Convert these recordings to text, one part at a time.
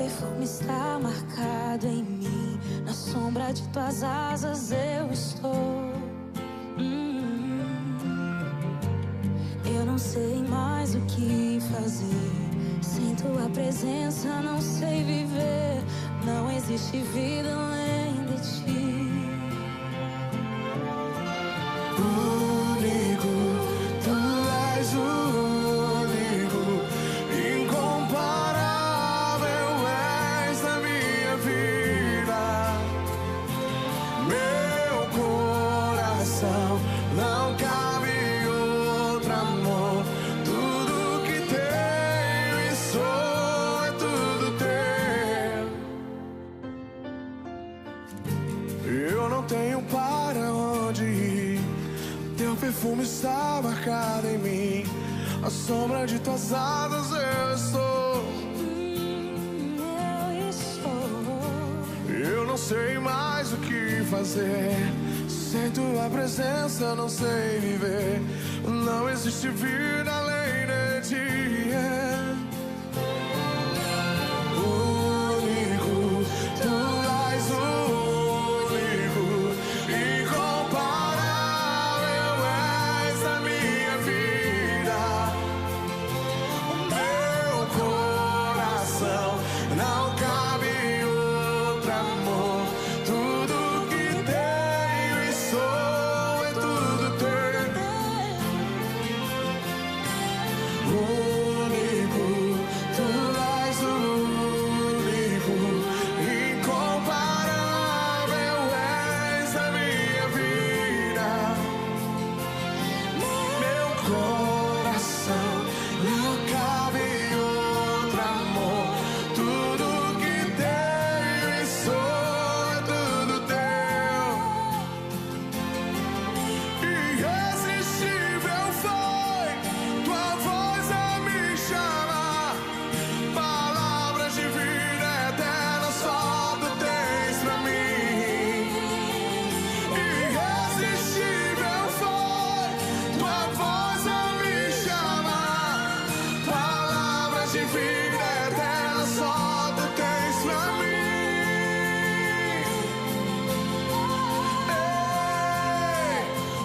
perfume está marcado em mim. Na sombra de tuas asas eu estou. Eu não sei mais o que fazer. Sem tua presença não sei viver. Não existe vida além de ti. Único, tu és o único, incomparável és a minha vida. Meu coração não cabe outro amor. Tudo que tenho e sou é tudo teu. Eu não tenho para onde ir. Teu perfume está marcado em mim. A sombra de tuas asas eu estou. Eu não sei mais o que fazer. Sem tua presença não sei viver. Não existe vida além de ti. Único, tu és o único, incomparável és a minha vida. O meu coração não cabe outro amor. Tudo que tenho e sou é tudo teu. Único, tu és o único, incomparável és a minha vida. Meu coração não cabe outro amor. Tudo que tenho e sou é tudo teu. Irresistível foi tua voz a me chamar. Palavras de vida eterna só tu tens pra mim. Irresistível foi tua voz a me chamar. Palavras de vida eterna só tu tens pra mim.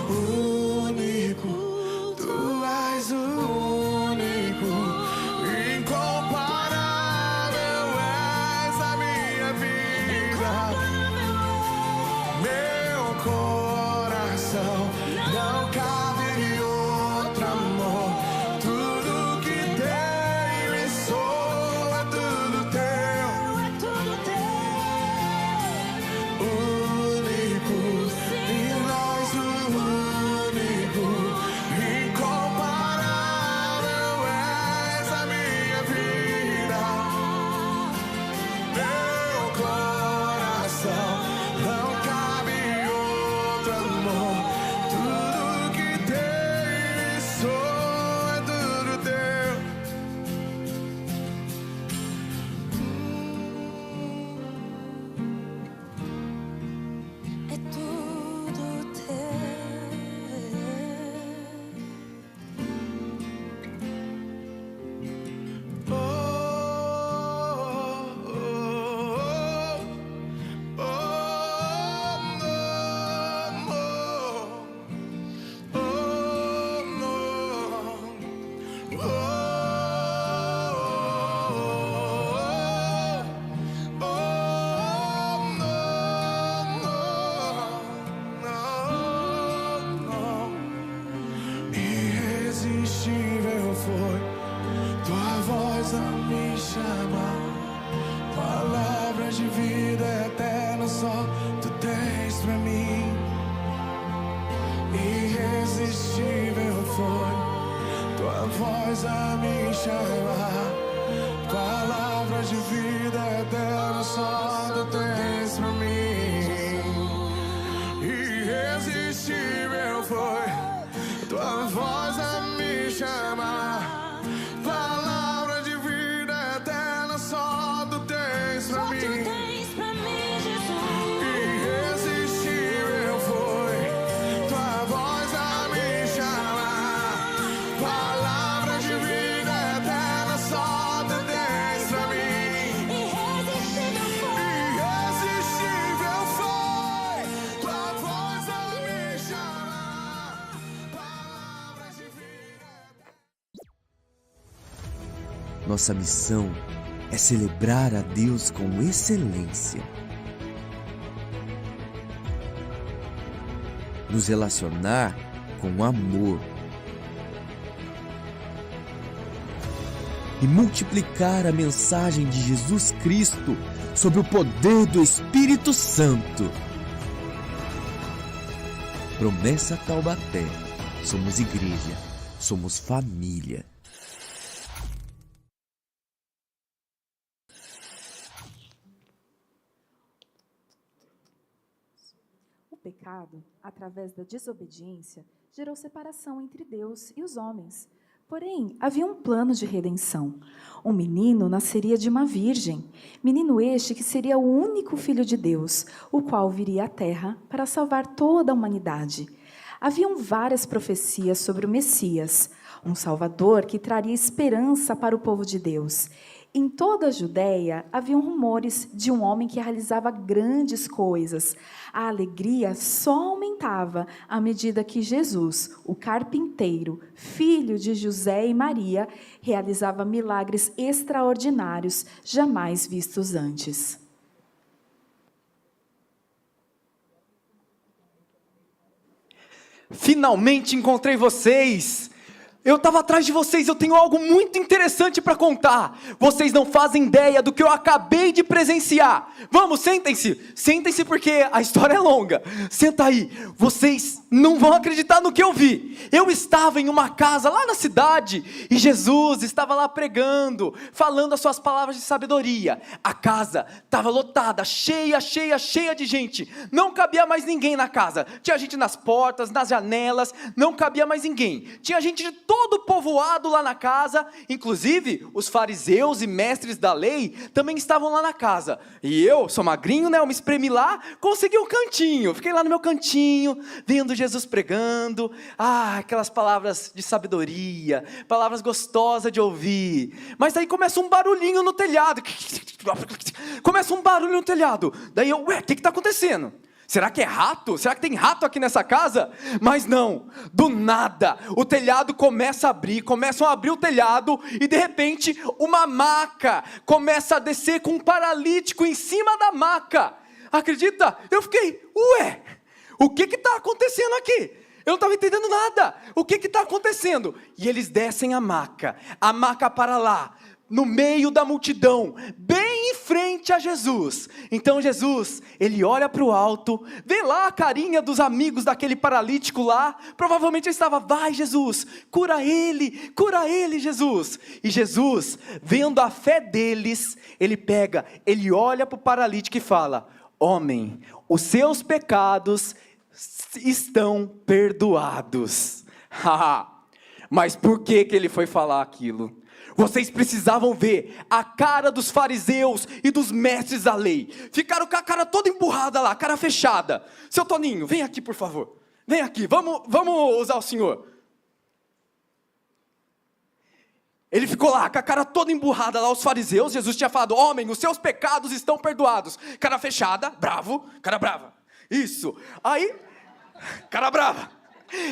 Único, tu és o único, incomparável és a minha vida. Meu coração não cabe outro amor. Tudo que tenho e sou é tudo teu. Único, e nós o único, incomparável és a minha vida. Meu coração não cabe outro amor. Tudo que tenho e sou é tudo teu. É tudo teu. Oh, oh, oh, oh, oh, oh, oh, Irresistível foi tua voz a me chamar. Palavras de vida eterna só tu tens pra mim. Irresistível foi tua voz a me chamar. Palavras de vida eterna só tu tens pra mim. Irresistível foi tua voz a me chamar. Palavra de vida eterna só tu tens pra mim. Irresistível foi tua voz a me chamar. Palavra de vida eterna só tu tens pra mim. Nossa missão é celebrar a Deus com excelência. Nos relacionar com amor. E multiplicar a mensagem de Jesus Cristo sobre o poder do Espírito Santo. Promessa Taubaté. Somos igreja. Somos família. O pecado, através da desobediência, gerou separação entre Deus e os homens. Porém, havia um plano de redenção. Um menino nasceria de uma virgem. Menino este que seria o único filho de Deus, o qual viria à terra para salvar toda a humanidade. Haviam várias profecias sobre o Messias, um Salvador que traria esperança para o povo de Deus. Em toda a Judéia, haviam rumores de um homem que realizava grandes coisas. A alegria só aumentava à medida que Jesus, o carpinteiro, filho de José e Maria, realizava milagres extraordinários jamais vistos antes. Finalmente encontrei vocês! Eu estava atrás de vocês, eu tenho algo muito interessante para contar. Vocês não fazem ideia do que eu acabei de presenciar. Vamos, sentem-se. Sentem-se porque a história é longa. Senta aí. Vocês não vão acreditar no que eu vi. Eu estava em uma casa lá na cidade e Jesus estava lá pregando, falando as suas palavras de sabedoria. A casa estava lotada, cheia de gente. Não cabia mais ninguém na casa. Tinha gente nas portas, nas janelas, não cabia mais ninguém. Tinha gente de todo o povoado lá na casa, inclusive os fariseus e mestres da lei também estavam lá na casa. E eu, sou magrinho, né? Eu me espremi lá, consegui um cantinho. Fiquei lá no meu cantinho, vendo Jesus pregando. Aquelas palavras de sabedoria, palavras gostosas de ouvir. Mas aí começa um barulhinho no telhado. Começa um barulho no telhado. Daí eu, o que está acontecendo? Será que é rato? Será que tem rato aqui nessa casa? Mas não, do nada, o telhado começa a abrir, começam a abrir o telhado e de repente uma maca começa a descer com um paralítico em cima da maca. Acredita? Eu fiquei, o que está acontecendo aqui? Eu não estava entendendo nada. O que está acontecendo? E eles descem a maca para lá, no meio da multidão, bem em frente a Jesus. Então Jesus, ele olha para o alto, vê lá a carinha dos amigos daquele paralítico lá, provavelmente ele estava, vai Jesus, cura ele Jesus. E Jesus, vendo a fé deles, ele olha para o paralítico e fala, homem, os seus pecados estão perdoados. Mas por que ele foi falar aquilo? Vocês precisavam ver a cara dos fariseus e dos mestres da lei. Ficaram com a cara toda emburrada lá, cara fechada. Seu Toninho, vem aqui por favor. Vem aqui, vamos usar o senhor. Ele ficou lá com a cara toda emburrada lá, os fariseus. Jesus tinha falado, homem, os seus pecados estão perdoados. Cara fechada, bravo, cara brava. Isso, aí, cara brava.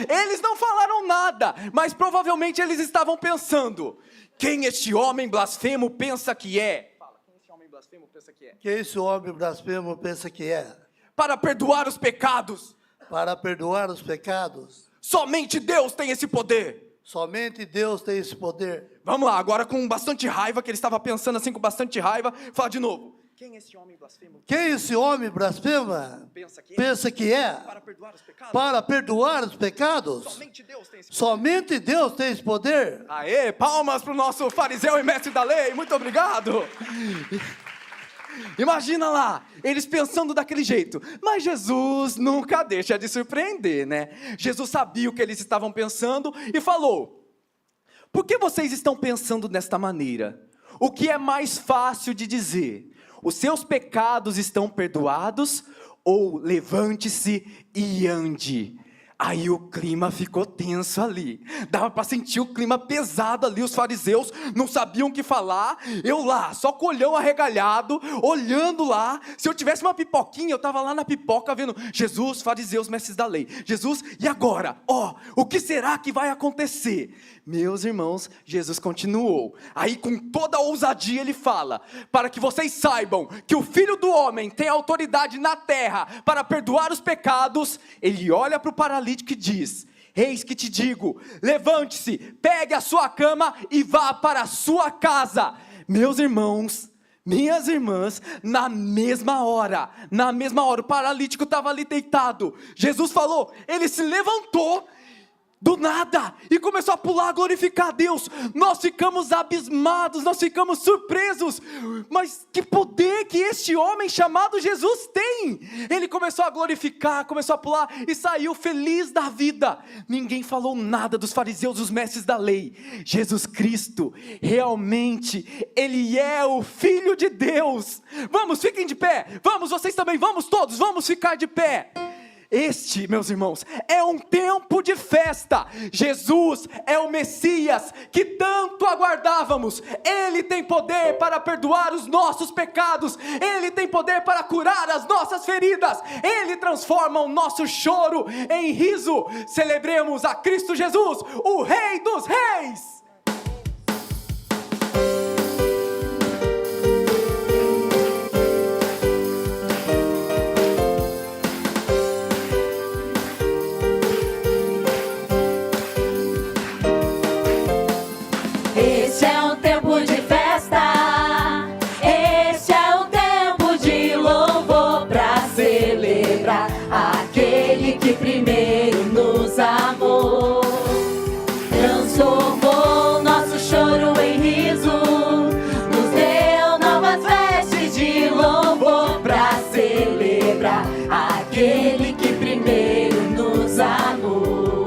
Eles não falaram nada, mas provavelmente eles estavam pensando, quem este homem blasfemo pensa que é? Fala, quem este homem blasfemo pensa que é? Quem esse homem blasfemo pensa que é? Para perdoar os pecados. Para perdoar os pecados. Somente Deus tem esse poder. Somente Deus tem esse poder. Vamos lá, agora com bastante raiva, que ele estava pensando assim com bastante raiva, fala de novo. Quem esse homem blasfemo? Quem esse homem blasfema pensa que é? Para perdoar os pecados? Para perdoar os pecados? Somente Deus tem esse poder. Somente Deus tem esse poder. Aê, palmas para o nosso fariseu e mestre da lei, muito obrigado. Imagina lá, eles pensando daquele jeito. Mas Jesus nunca deixa de surpreender, né? Jesus sabia o que eles estavam pensando e falou, por que vocês estão pensando desta maneira? O que é mais fácil de dizer? Os seus pecados estão perdoados? Ou levante-se e ande? Aí o clima ficou tenso ali, dava para sentir o clima pesado ali, os fariseus não sabiam o que falar, eu lá, só com o olhão arregalhado, olhando lá, se eu tivesse uma pipoquinha, eu estava lá na pipoca vendo, Jesus, fariseus, mestres da lei, Jesus, e agora? O que será que vai acontecer? Meus irmãos, Jesus continuou, aí com toda a ousadia ele fala, para que vocês saibam que o Filho do Homem tem autoridade na terra para perdoar os pecados, ele olha para o paralítico e diz, eis que te digo, levante-se, pegue a sua cama e vá para a sua casa. Meus irmãos, minhas irmãs, na mesma hora, o paralítico estava ali deitado, Jesus falou, ele se levantou, do nada, e começou a pular, a glorificar a Deus. Nós ficamos abismados, nós ficamos surpresos, mas que poder que este homem chamado Jesus tem. Ele começou a glorificar, começou a pular e saiu feliz da vida. Ninguém falou nada dos fariseus, dos mestres da lei. Jesus Cristo, realmente, Ele é o Filho de Deus. Vamos, fiquem de pé, vamos, vocês também, vamos todos, vamos ficar de pé. Este, meus irmãos, é um tempo de festa. Jesus é o Messias que tanto aguardávamos. Ele tem poder para perdoar os nossos pecados. Ele tem poder para curar as nossas feridas. Ele transforma o nosso choro em riso. Celebremos a Cristo Jesus, o Rei dos Reis. Que primeiro nos amou, transformou nosso choro em riso, nos deu novas vestes de louvor pra celebrar aquele que primeiro nos amou.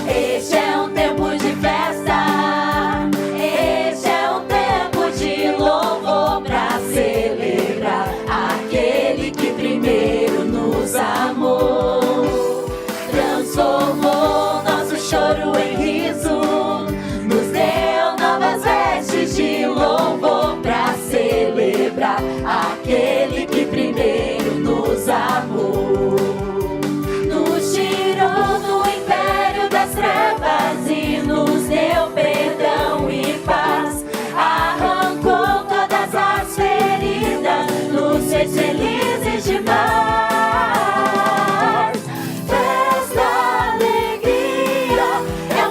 Este é um tempo de festa, este é um tempo de louvor pra celebrar aquele que primeiro nos amou, transformou nosso choro em riso, nos deu novas vestes de louvor pra celebrar aquele que primeiro nos amou. Nos tirou do império das trevas e nos deu perdão e paz, arrancou todas as feridas, nos fez felizes demais. Festa, alegria, é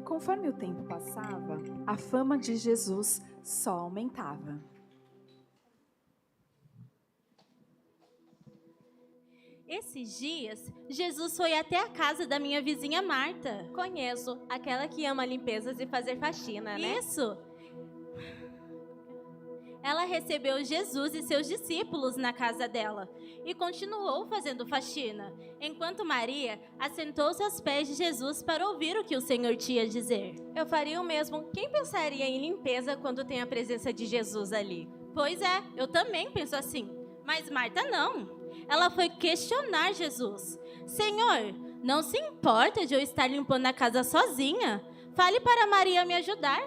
Conforme o tempo passava, a fama de Jesus só aumentava. Esses dias, Jesus foi até a casa da minha vizinha Marta. Conheço, aquela que ama limpezas e fazer faxina, né? Isso! Ela recebeu Jesus e seus discípulos na casa dela e continuou fazendo faxina, enquanto Maria assentou-se aos pés de Jesus para ouvir o que o Senhor tinha a dizer. Eu faria o mesmo. Quem pensaria em limpeza quando tem a presença de Jesus ali? Pois é, eu também penso assim. Mas Marta não. Ela foi questionar Jesus. Senhor, não se importa de eu estar limpando a casa sozinha? Fale para Maria me ajudar.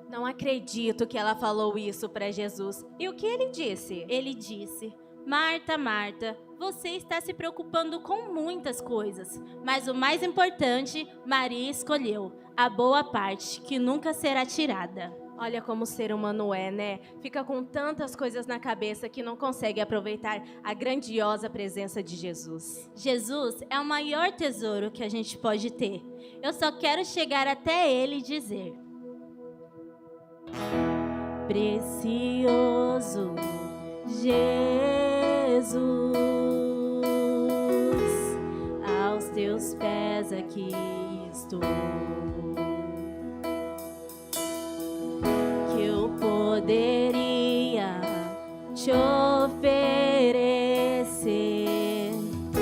Não acredito que ela falou isso para Jesus. E o que ele disse? Ele disse: Marta, Marta, você está se preocupando com muitas coisas, mas o mais importante, Maria escolheu, a boa parte, que nunca será tirada. Olha como o ser humano é, né? Fica com tantas coisas na cabeça que não consegue aproveitar a grandiosa presença de Jesus. Jesus é o maior tesouro que a gente pode ter. Eu só quero chegar até ele e dizer: precioso Jesus, aos teus pés aqui estou. Que eu poderia te oferecer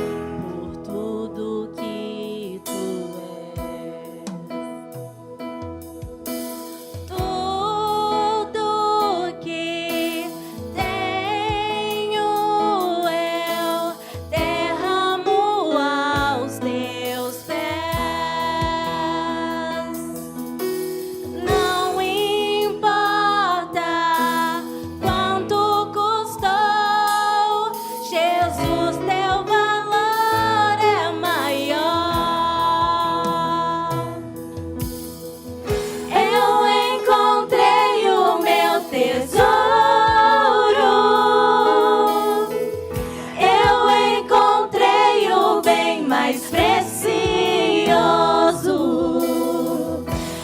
por tudo que tu és. Tudo que tenho eu derramo aos teus pés. Não importa quanto custou, Jesus, teu valor é maior. Eu encontrei o meu tesouro, eu encontrei o bem mais precioso.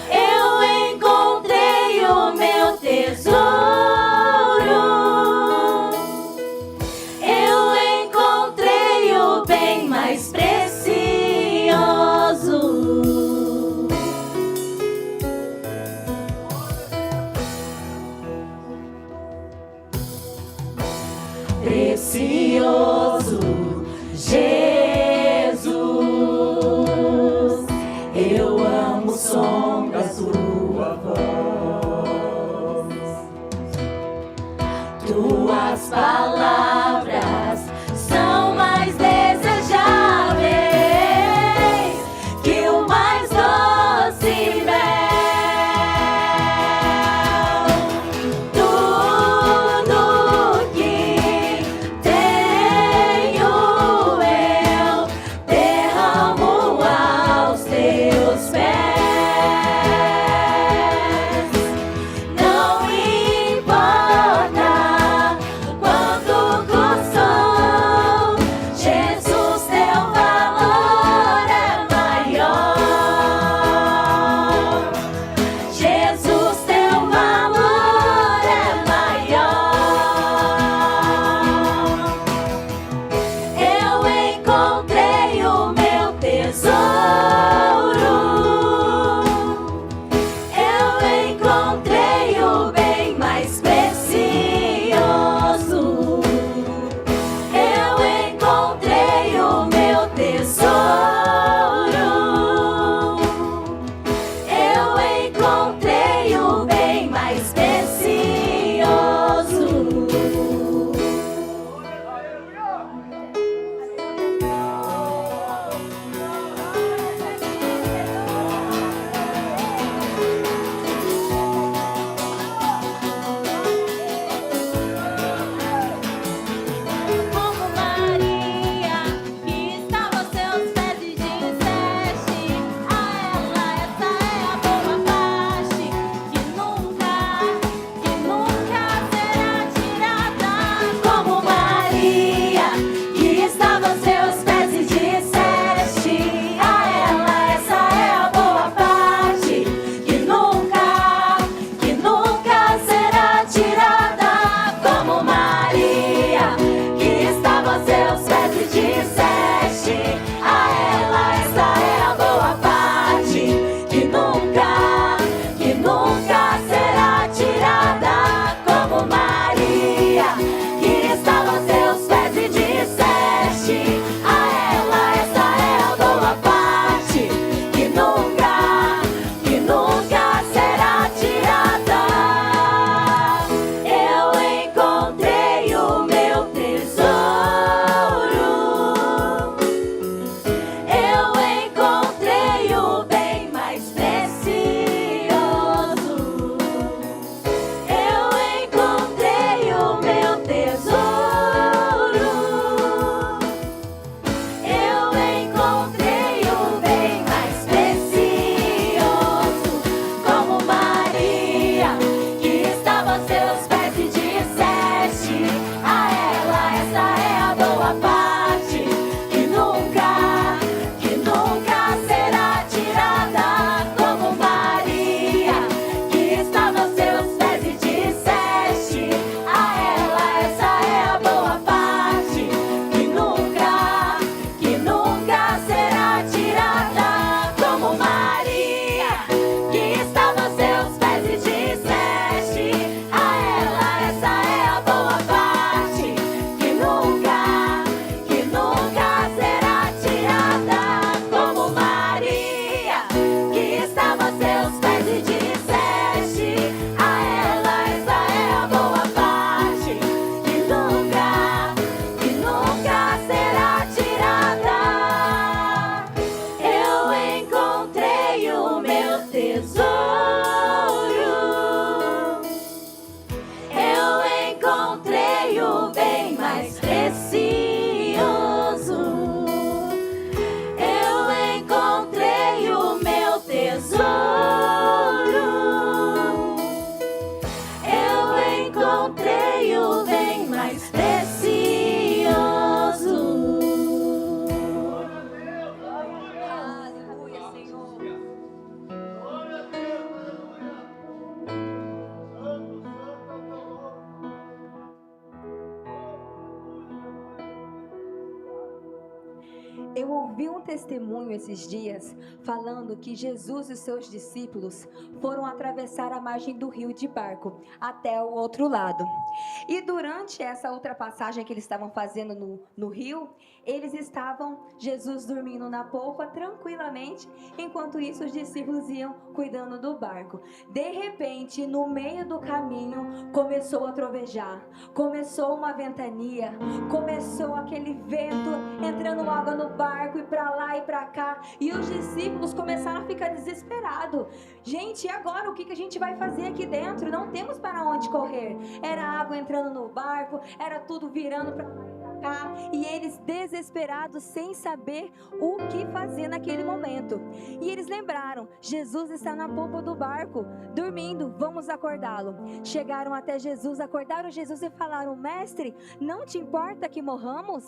Eu encontrei o meu tesouro, eu encontrei o bem mais precioso. Precioso Jesus, eu amo o som da tua voz. Tuas palavras são mais desejáveis que o mais doce mel. Tudo que tenho eu derramo aos teus pés. Não importa quanto Eu ouvi um testemunho esses dias falando que Jesus e os seus discípulos foram atravessar a margem do rio de barco até o outro lado. E durante essa ultrapassagem que eles estavam fazendo no rio, Jesus dormindo na polpa tranquilamente, enquanto isso os discípulos iam cuidando do barco. De repente, no meio do caminho, começou a trovejar, começou uma ventania, começou aquele vento entrando água no barco e para lá e para cá, e os discípulos começaram a ficar desesperados. Gente, e agora o que a gente vai fazer aqui dentro? Não temos para onde correr. Era água entrando no barco, era tudo virando para lá e para cá, e eles desesperados, sem saber o que fazer naquele momento. E eles lembraram: Jesus está na polpa do barco, dormindo, vamos acordá-lo. Chegaram até Jesus, acordaram Jesus e falaram: mestre, não te importa que morramos?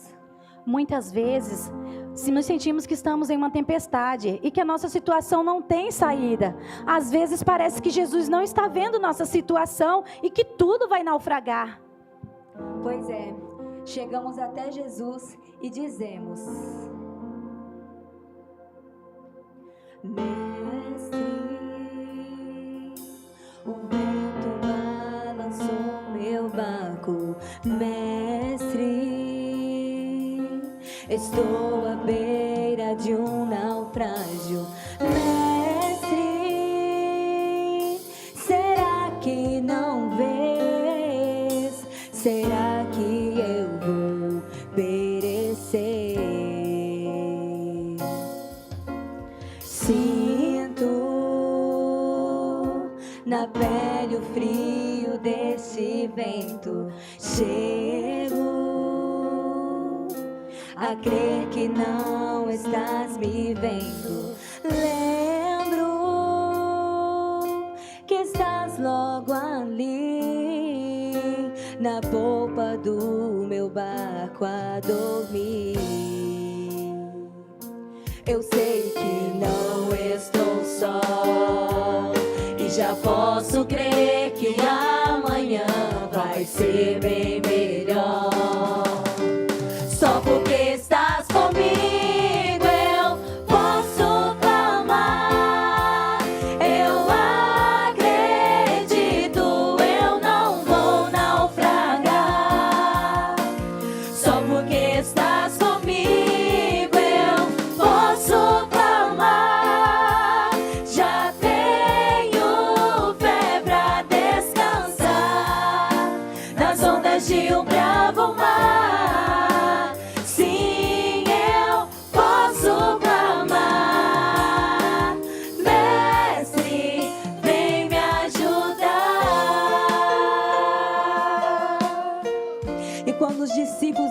Muitas vezes, se nos sentimos que estamos em uma tempestade e que a nossa situação não tem saída, às vezes parece que Jesus não está vendo nossa situação e que tudo vai naufragar. Pois é, chegamos até Jesus e dizemos: mestre, o vento balançou meu barco. Mestre, estou à beira de um naufrágio. Mestre, será que não vês? Será que eu vou perecer? Sinto na pele o frio desse vento. Chego a crer que não estás me vendo. Lembro que estás logo ali, na polpa do meu barco a dormir. Eu sei que não estou só, e já posso crer que amanhã vai ser bem melhor. Só porque estás comigo eu posso clamar. Eu acredito, eu não vou naufragar. Só porque estás comigo eu posso clamar. Já tenho fé pra descansar nas ondas de um bravo mar.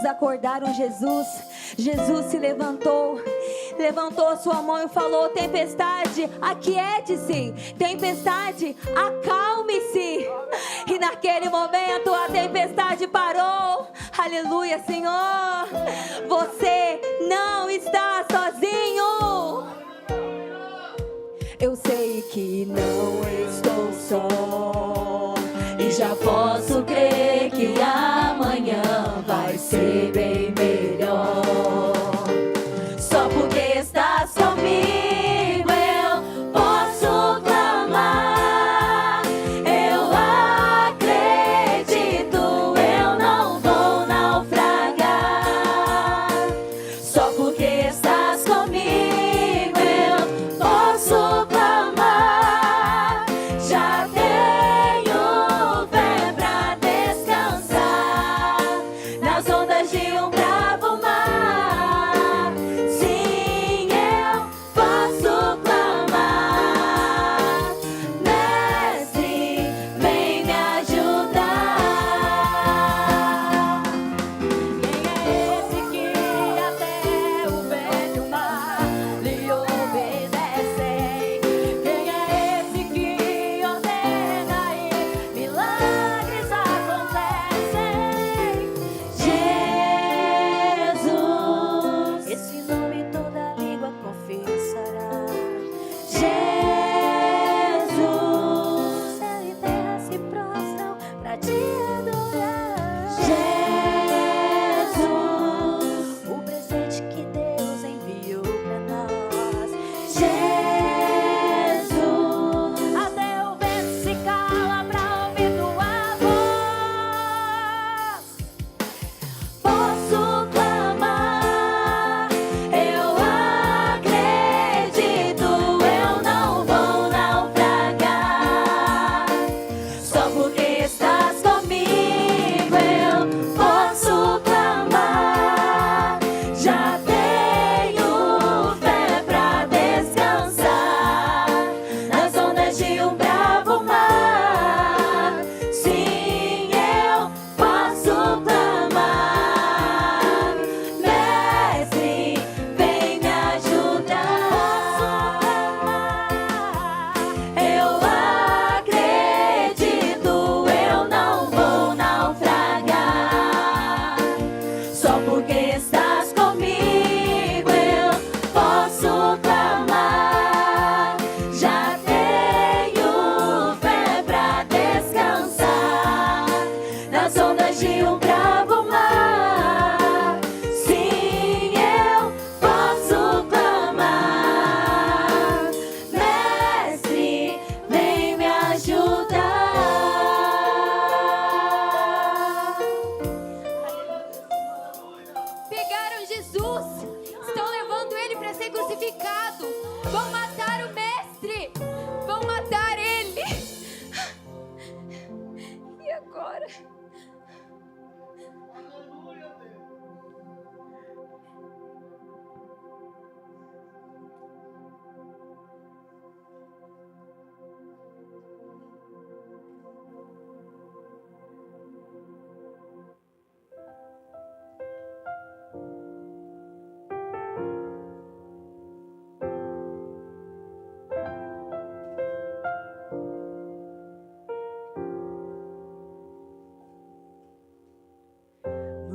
Acordaram Jesus se levantou sua mão e falou: tempestade, aquiete-se, tempestade, acalme-se. E naquele momento a tempestade parou. Aleluia, Senhor, você não está sozinho. Eu sei que não estou só, e já posso crer que amanhã vai ser bem melhor. Só porque estás comigo eu posso clamar. Eu acredito, eu não vou naufragar. Só porque estás comigo eu posso clamar. Já tenho fé pra descansar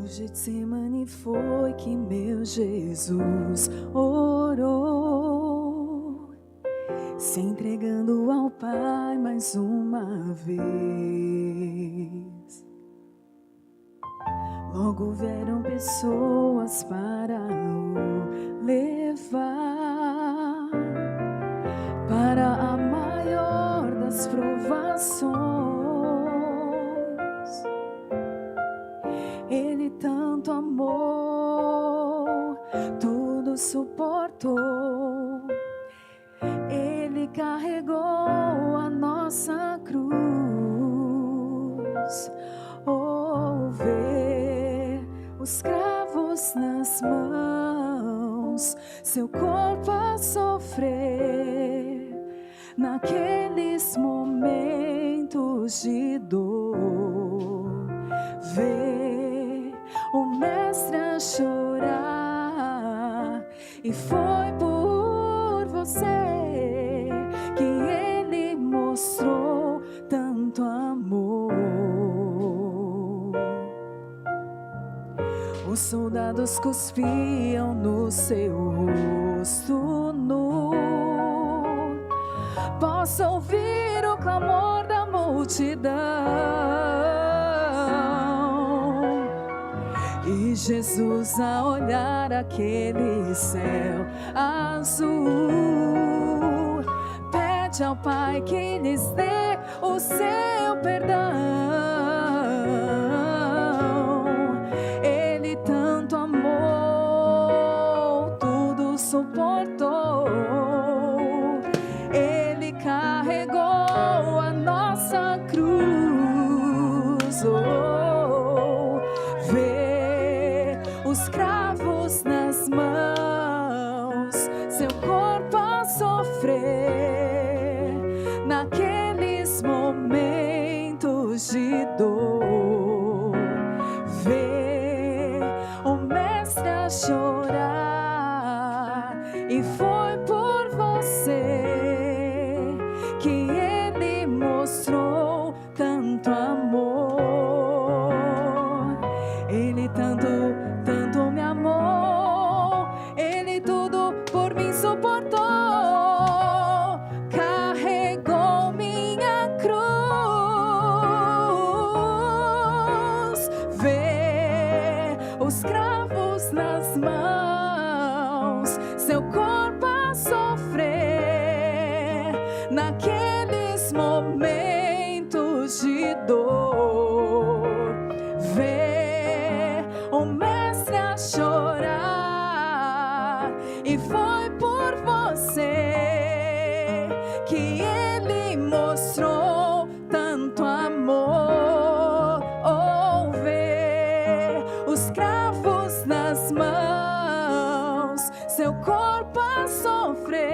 No Getsemane foi que meu Jesus orou, se entregando ao Pai mais uma vez. Logo vieram pessoas para o levar para a maior das provações. Ele tanto amou, tudo suportou. Ele carregou a nossa cruz. Oh, ver os cravos nas mãos, seu corpo a sofrer naqueles momentos de dor. Ver o mestre a chorar, e foi por você que ele mostrou tanto amor. Os soldados cuspiam no seu rosto nu. Posso ouvir o clamor da multidão, e Jesus a olhar aquele céu azul pede ao Pai que lhes dê o seu perdão. Ele tanto amou, tudo suportou. Ele carregou a nossa cruz. Oh, vê os cravos nas mãos, seu corpo a sofrer naqueles momentos de dor. Vê o mestre a chorar, e foi por você que ele mostrou tanto amor. Ele tanto me amou, ele tudo por mim suportou. Carregou minha cruz. Vê os cravos nas mãos, seu corpo a sofrer naqueles momentos de dor. Vê o mestre a chorar, e foi por você que ele mostrou tanto amor. Oh, vê os cravos nas mãos, seu corpo a sofrer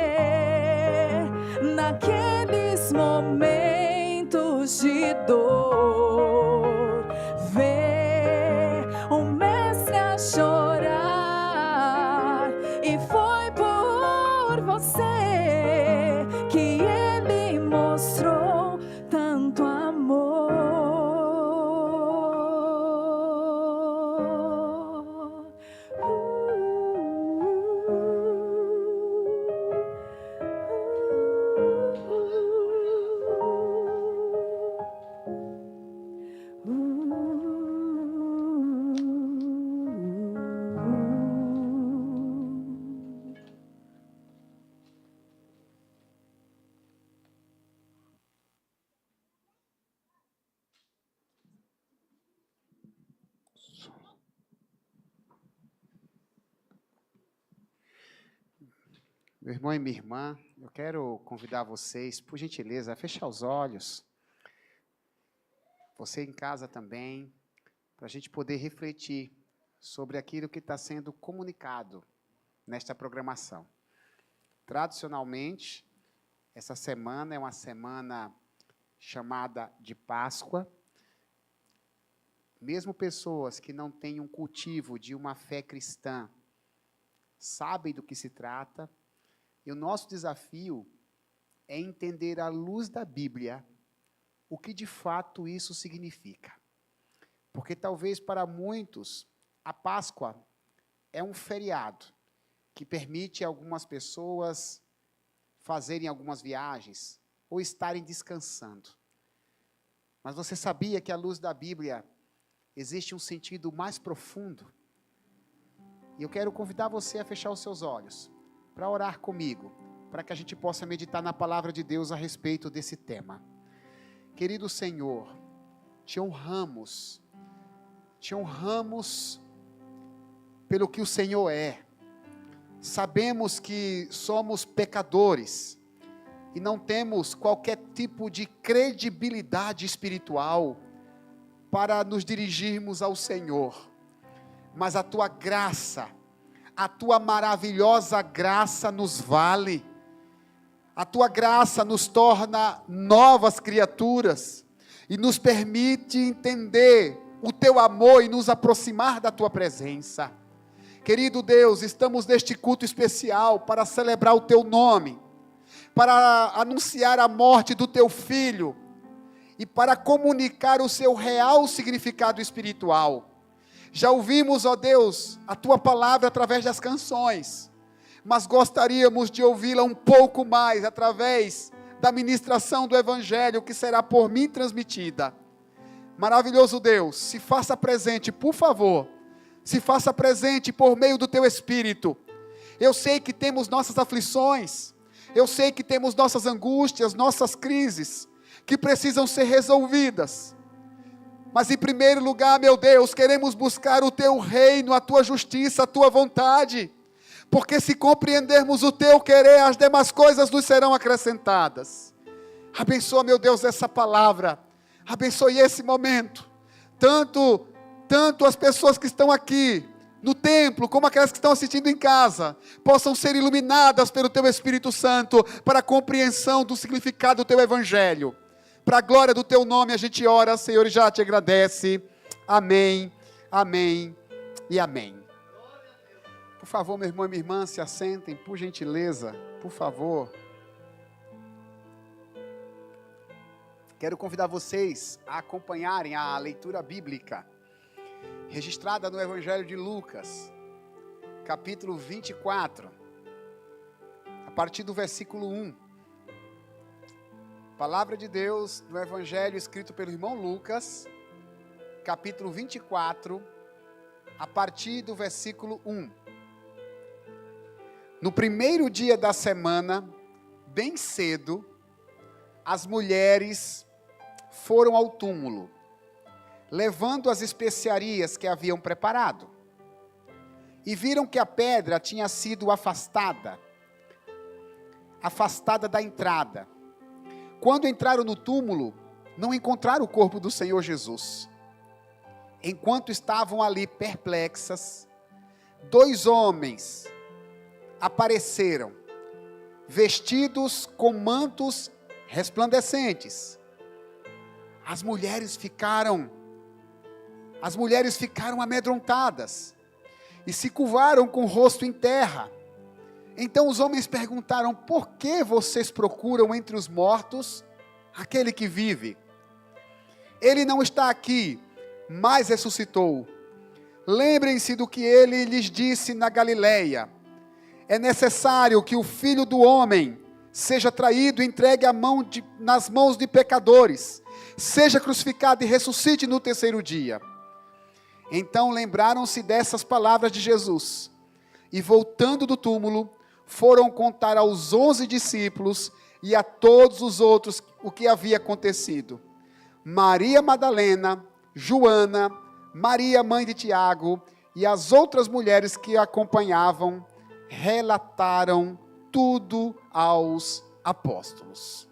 naqueles momentos de dor. Vê o mestre a chorar, e foi por você que ele mostrou tanto amor. Meu irmão e minha irmã, eu quero convidar vocês, por gentileza, a fechar os olhos. Você em casa também, para a gente poder refletir sobre aquilo que está sendo comunicado nesta programação. Tradicionalmente, essa semana é uma semana chamada de Páscoa. Mesmo pessoas que não têm um cultivo de uma fé cristã sabem do que se trata. E o nosso desafio é entender à luz da Bíblia o que de fato isso significa. Porque talvez para muitos a Páscoa é um feriado que permite a algumas pessoas fazerem algumas viagens ou estarem descansando. Mas você sabia que, à luz da Bíblia, existe um sentido mais profundo? E eu quero convidar você a fechar os seus olhos para orar comigo, para que a gente possa meditar na palavra de Deus a respeito desse tema. Querido Senhor, te honramos pelo que o Senhor é. Sabemos que somos pecadores e não temos qualquer tipo de credibilidade espiritual para nos dirigirmos ao Senhor. Mas a tua graça, a tua maravilhosa graça nos vale. A tua graça nos torna novas criaturas e nos permite entender o teu amor e nos aproximar da tua presença. Querido Deus, estamos neste culto especial para celebrar o teu nome, para anunciar a morte do teu filho e para comunicar o seu real significado espiritual. Já ouvimos, ó Deus, a tua palavra através das canções, mas gostaríamos de ouvi-la um pouco mais através da ministração do Evangelho que será por mim transmitida. Maravilhoso Deus, se faça presente, por favor, se faça presente por meio do teu Espírito. Eu sei que temos nossas aflições, eu sei que temos nossas angústias, nossas crises, que precisam ser resolvidas. Mas em primeiro lugar, meu Deus, queremos buscar o teu reino, a tua justiça, a tua vontade. Porque se compreendermos o teu querer, as demais coisas nos serão acrescentadas. Abençoa, meu Deus, essa palavra. Abençoe esse momento. Tanto as pessoas que estão aqui no templo, como aquelas que estão assistindo em casa, possam ser iluminadas pelo teu Espírito Santo, para a compreensão do significado do teu Evangelho. Para a glória do teu nome a gente ora, Senhor, e já te agradece. Amém, amém e amém. Por favor, meu irmão e minha irmã, se assentem, por gentileza, por favor. Quero convidar vocês a acompanharem a leitura bíblica, registrada no Evangelho de Lucas, capítulo 24, a partir do versículo 1. Palavra de Deus no Evangelho escrito pelo irmão Lucas, capítulo 24, a partir do versículo 1. No primeiro dia da semana, bem cedo, as mulheres foram ao túmulo, levando as especiarias que haviam preparado, e viram que a pedra tinha sido afastada da entrada. Quando entraram no túmulo, não encontraram o corpo do Senhor Jesus. Enquanto estavam ali perplexas, 2 homens apareceram, vestidos com mantos resplandecentes. As mulheres ficaram amedrontadas e se curvaram com o rosto em terra. Então os homens perguntaram: por que vocês procuram entre os mortos aquele que vive? Ele não está aqui, mas ressuscitou. Lembrem-se do que ele lhes disse na Galileia: é necessário que o Filho do Homem seja traído e entregue nas mãos de pecadores, seja crucificado e ressuscite no 3º dia. Então lembraram-se dessas palavras de Jesus, e voltando do túmulo, foram contar aos 11 discípulos e a todos os outros o que havia acontecido. Maria Madalena, Joana, Maria mãe de Tiago e as outras mulheres que a acompanhavam, relataram tudo aos apóstolos.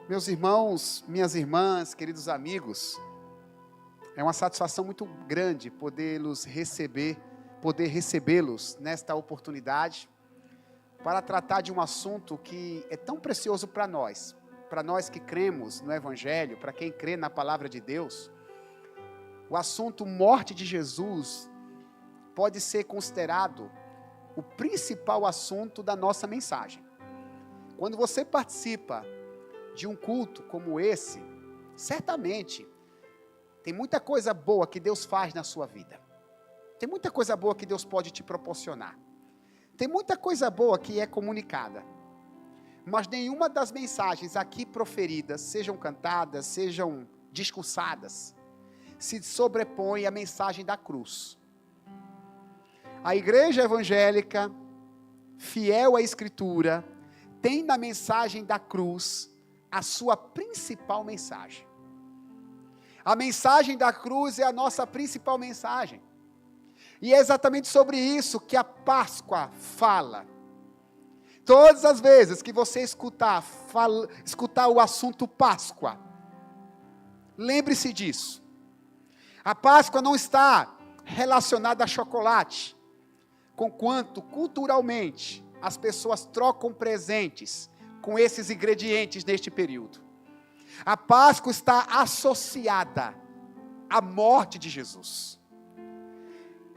Meus irmãos, minhas irmãs, queridos amigos, é uma satisfação muito grande poder recebê-los nesta oportunidade para tratar de um assunto que é tão precioso para nós que cremos no Evangelho, para quem crê na palavra de Deus. O assunto morte de Jesus pode ser considerado o principal assunto da nossa mensagem. Quando você participa de um culto como esse, certamente Tem muita coisa boa que Deus faz na sua vida. Tem muita coisa boa que Deus pode te proporcionar. Tem muita coisa boa que é comunicada. Mas nenhuma das mensagens aqui proferidas, sejam cantadas, sejam discursadas, se sobrepõe à mensagem da cruz. A igreja evangélica, fiel à Escritura, tem na mensagem da cruz a sua principal mensagem. A mensagem da cruz é a nossa principal mensagem. E é exatamente sobre isso que a Páscoa fala. Todas as vezes que você escutar o assunto Páscoa, lembre-se disso. A Páscoa não está relacionada a chocolate, conquanto culturalmente as pessoas trocam presentes com esses ingredientes neste período. A Páscoa está associada à morte de Jesus.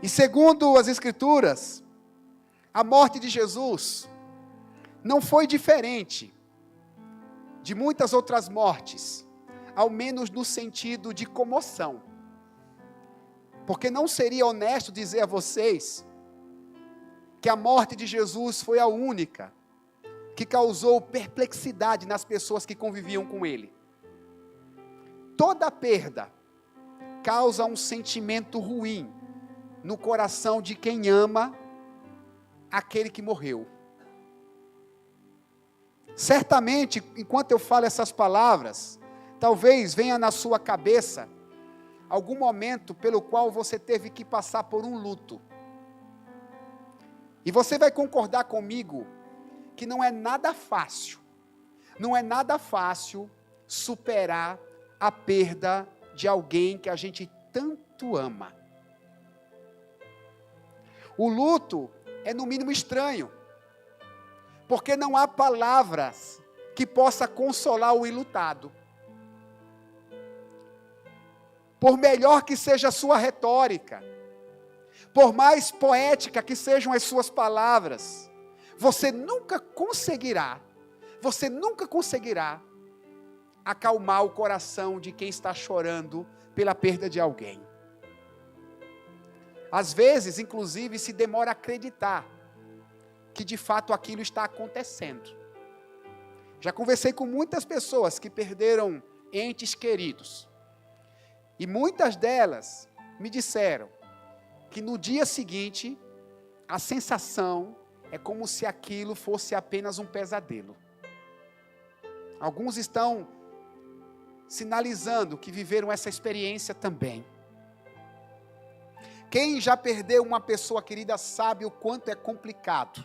E segundo as Escrituras, a morte de Jesus não foi diferente de muitas outras mortes, ao menos no sentido de comoção. Porque não seria honesto dizer a vocês que a morte de Jesus foi a única que causou perplexidade nas pessoas que conviviam com ele. Toda perda causa um sentimento ruim no coração de quem ama aquele que morreu. Certamente, enquanto eu falo essas palavras, talvez venha na sua cabeça algum momento pelo qual você teve que passar por um luto. E você vai concordar comigo que não é nada fácil superar a perda de alguém que a gente tanto ama. O luto é no mínimo estranho, porque não há palavras que possa consolar o enlutado. Por melhor que seja a sua retórica, por mais poética que sejam as suas palavras, você nunca conseguirá acalmar o coração de quem está chorando pela perda de alguém. Às vezes, inclusive, se demora a acreditar que de fato aquilo está acontecendo. Já conversei com muitas pessoas que perderam entes queridos. E muitas delas me disseram que no dia seguinte, a sensação é como se aquilo fosse apenas um pesadelo. Alguns estão sinalizando que viveram essa experiência também. Quem já perdeu uma pessoa querida sabe o quanto é complicado.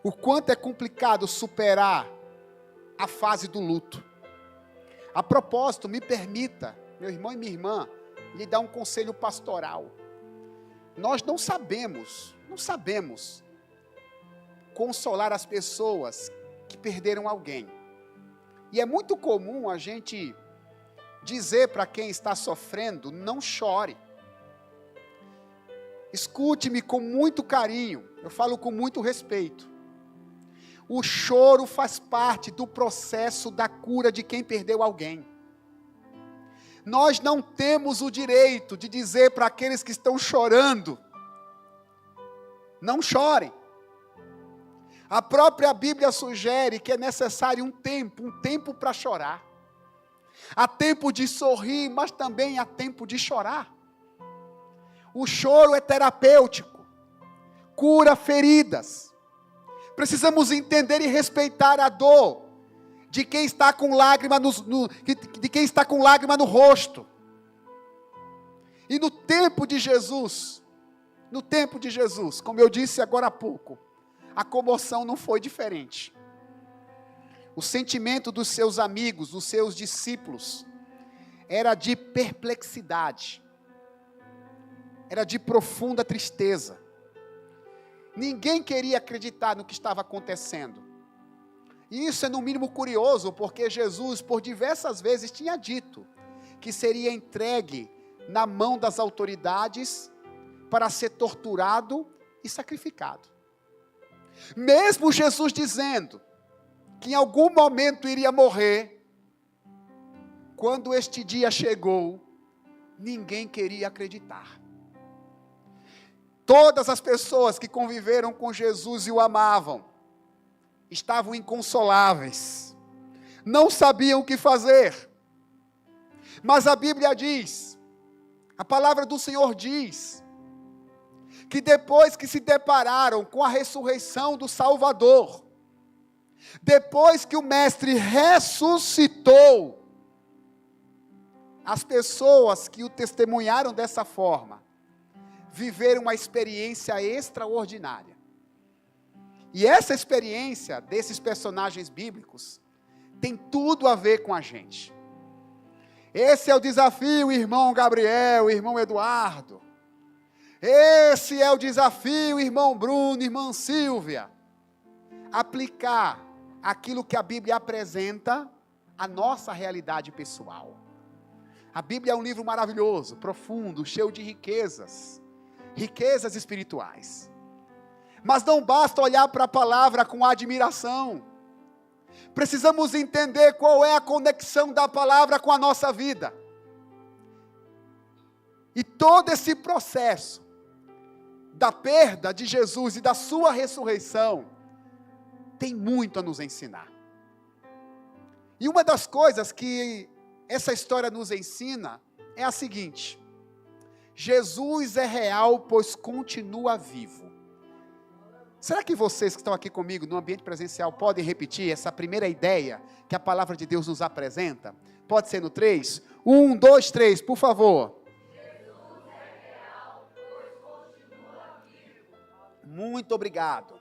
O quanto é complicado superar a fase do luto. A propósito, me permita, meu irmão e minha irmã, lhe dar um conselho pastoral. Nós não sabemos consolar as pessoas que perderam alguém. E é muito comum a gente dizer para quem está sofrendo, não chore. Escute-me com muito carinho, eu falo com muito respeito. O choro faz parte do processo da cura de quem perdeu alguém. Nós não temos o direito de dizer para aqueles que estão chorando, não chorem. A própria Bíblia sugere que é necessário um tempo para chorar. Há tempo de sorrir, mas também há tempo de chorar. O choro é terapêutico, cura feridas. Precisamos entender e respeitar a dor de quem está com lágrima de quem está com lágrima no rosto. E no tempo de Jesus, como eu disse agora há pouco, a comoção não foi diferente. O sentimento dos seus amigos, dos seus discípulos, era de perplexidade, era de profunda tristeza. Ninguém queria acreditar no que estava acontecendo. E isso é no mínimo curioso, porque Jesus, por diversas vezes, tinha dito que seria entregue na mão das autoridades para ser torturado e sacrificado. Mesmo Jesus dizendo que em algum momento iria morrer, quando este dia chegou, ninguém queria acreditar. Todas as pessoas que conviveram com Jesus e o amavam, estavam inconsoláveis, não sabiam o que fazer. Mas a Bíblia diz, a palavra do Senhor diz, que depois que se depararam com a ressurreição do Salvador, depois que o Mestre ressuscitou, as pessoas que o testemunharam dessa forma, viveram uma experiência extraordinária. E essa experiência desses personagens bíblicos tem tudo a ver com a gente. Esse é o desafio, irmão Gabriel, irmão Eduardo. Esse é o desafio, irmão Bruno, irmã Silvia. Aplicar aquilo que a Bíblia apresenta à nossa realidade pessoal. A Bíblia é um livro maravilhoso, profundo, cheio de riquezas espirituais. Mas não basta olhar para a palavra com admiração. Precisamos entender qual é a conexão da palavra com a nossa vida. E todo esse processo da perda de Jesus e da sua ressurreição tem muito a nos ensinar. E uma das coisas que essa história nos ensina é a seguinte: Jesus é real, pois continua vivo. Será que vocês que estão aqui comigo no ambiente presencial podem repetir essa primeira ideia que a palavra de Deus nos apresenta? Pode ser no 3? 1, 2, 3, por favor. Jesus é real, pois continua vivo. Muito obrigado.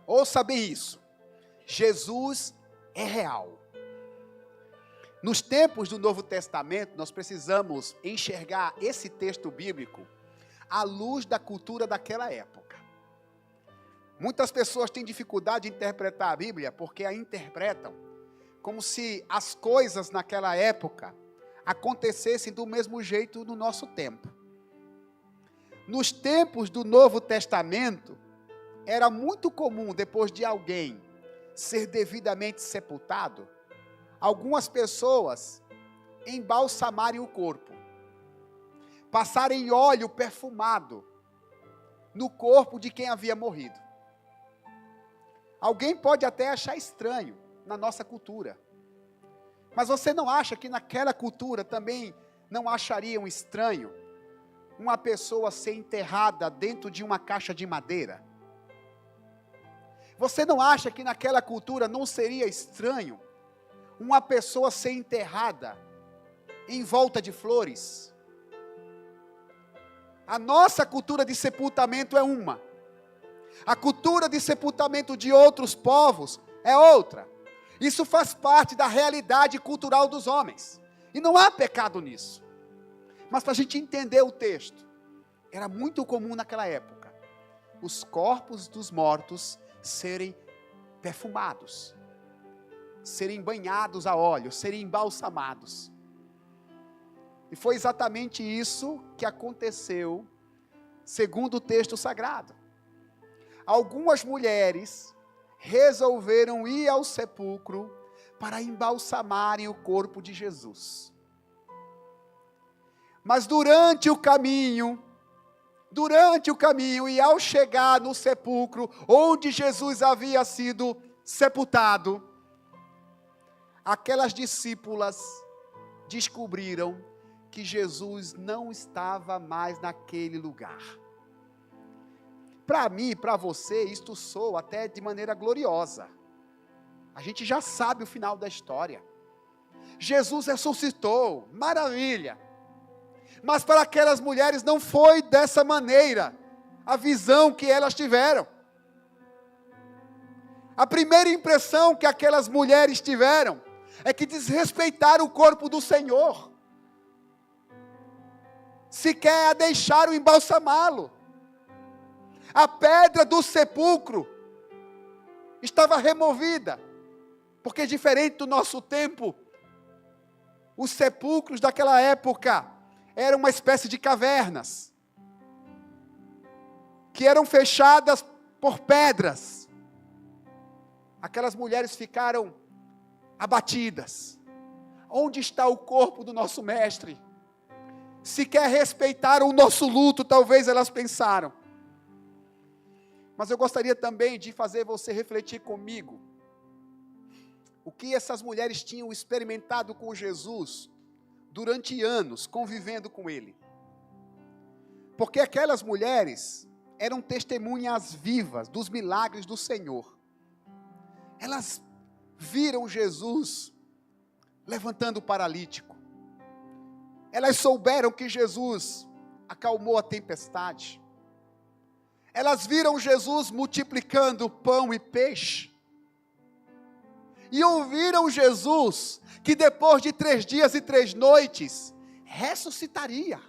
Ouça bem isso. Jesus é real. Nos tempos do Novo Testamento, nós precisamos enxergar esse texto bíblico à luz da cultura daquela época. Muitas pessoas têm dificuldade de interpretar a Bíblia porque a interpretam como se as coisas naquela época acontecessem do mesmo jeito no nosso tempo. Nos tempos do Novo Testamento, era muito comum, depois de alguém ser devidamente sepultado, algumas pessoas embalsamarem o corpo, passarem óleo perfumado no corpo de quem havia morrido. Alguém pode até achar estranho na nossa cultura, mas você não acha que naquela cultura também não achariam estranho uma pessoa ser enterrada dentro de uma caixa de madeira? Você não acha que naquela cultura não seria estranho uma pessoa ser enterrada em volta de flores? A nossa cultura de sepultamento é uma. A cultura de sepultamento de outros povos é outra. Isso faz parte da realidade cultural dos homens. E não há pecado nisso. Mas para a gente entender o texto, era muito comum naquela época os corpos dos mortos serem perfumados, serem banhados a óleo, serem embalsamados. E foi exatamente isso que aconteceu, segundo o texto sagrado. Algumas mulheres resolveram ir ao sepulcro para embalsamarem o corpo de Jesus. Mas durante o caminho e ao chegar no sepulcro onde Jesus havia sido sepultado, aquelas discípulas descobriram que Jesus não estava mais naquele lugar. Para mim, para você, isto soa até de maneira gloriosa. A gente já sabe o final da história. Jesus ressuscitou, maravilha. Mas para aquelas mulheres não foi dessa maneira a visão que elas tiveram. A primeira impressão que aquelas mulheres tiveram é que desrespeitaram o corpo do Senhor. Sequer a deixaram embalsamá-lo. A pedra do sepulcro estava removida, porque diferente do nosso tempo, os sepulcros daquela época eram uma espécie de cavernas, que eram fechadas por pedras. Aquelas mulheres ficaram abatidas. Onde está o corpo do nosso mestre? sequer respeitaram o nosso luto, talvez elas pensaram. Mas eu gostaria também de fazer você refletir comigo o que essas mulheres tinham experimentado com Jesus durante anos, convivendo com Ele. Porque aquelas mulheres eram testemunhas vivas dos milagres do Senhor. Elas viram Jesus levantando o paralítico. Elas souberam que Jesus acalmou a tempestade. Elas viram Jesus multiplicando pão e peixe. E ouviram Jesus que depois de 3 dias e 3 noites, ressuscitaria.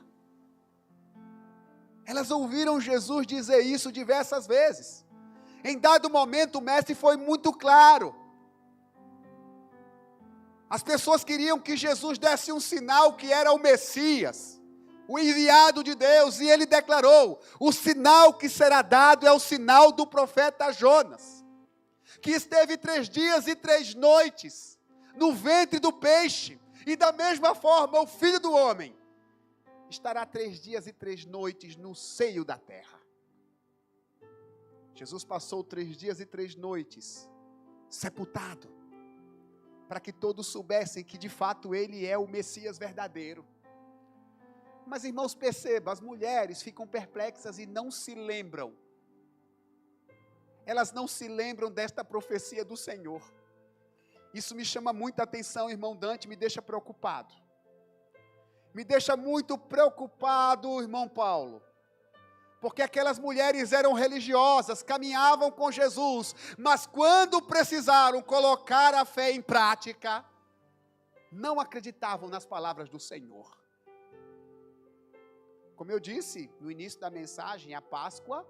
Elas ouviram Jesus dizer isso diversas vezes. Em dado momento o mestre foi muito claro. As pessoas queriam que Jesus desse um sinal que era o Messias, o enviado de Deus, e ele declarou: o sinal que será dado é o sinal do profeta Jonas, que esteve 3 dias e 3 noites no ventre do peixe, e da mesma forma o Filho do Homem estará 3 dias e 3 noites no seio da terra. Jesus passou 3 dias e 3 noites sepultado, para que todos soubessem que de fato ele é o Messias verdadeiro. Mas, irmãos, perceba, as mulheres ficam perplexas e não se lembram. Elas não se lembram desta profecia do Senhor. Isso me chama muita atenção, irmão Dante, me deixa preocupado. Me deixa muito preocupado, irmão Paulo. Porque aquelas mulheres eram religiosas, caminhavam com Jesus, mas quando precisaram colocar a fé em prática, não acreditavam nas palavras do Senhor. Como eu disse no início da mensagem, a Páscoa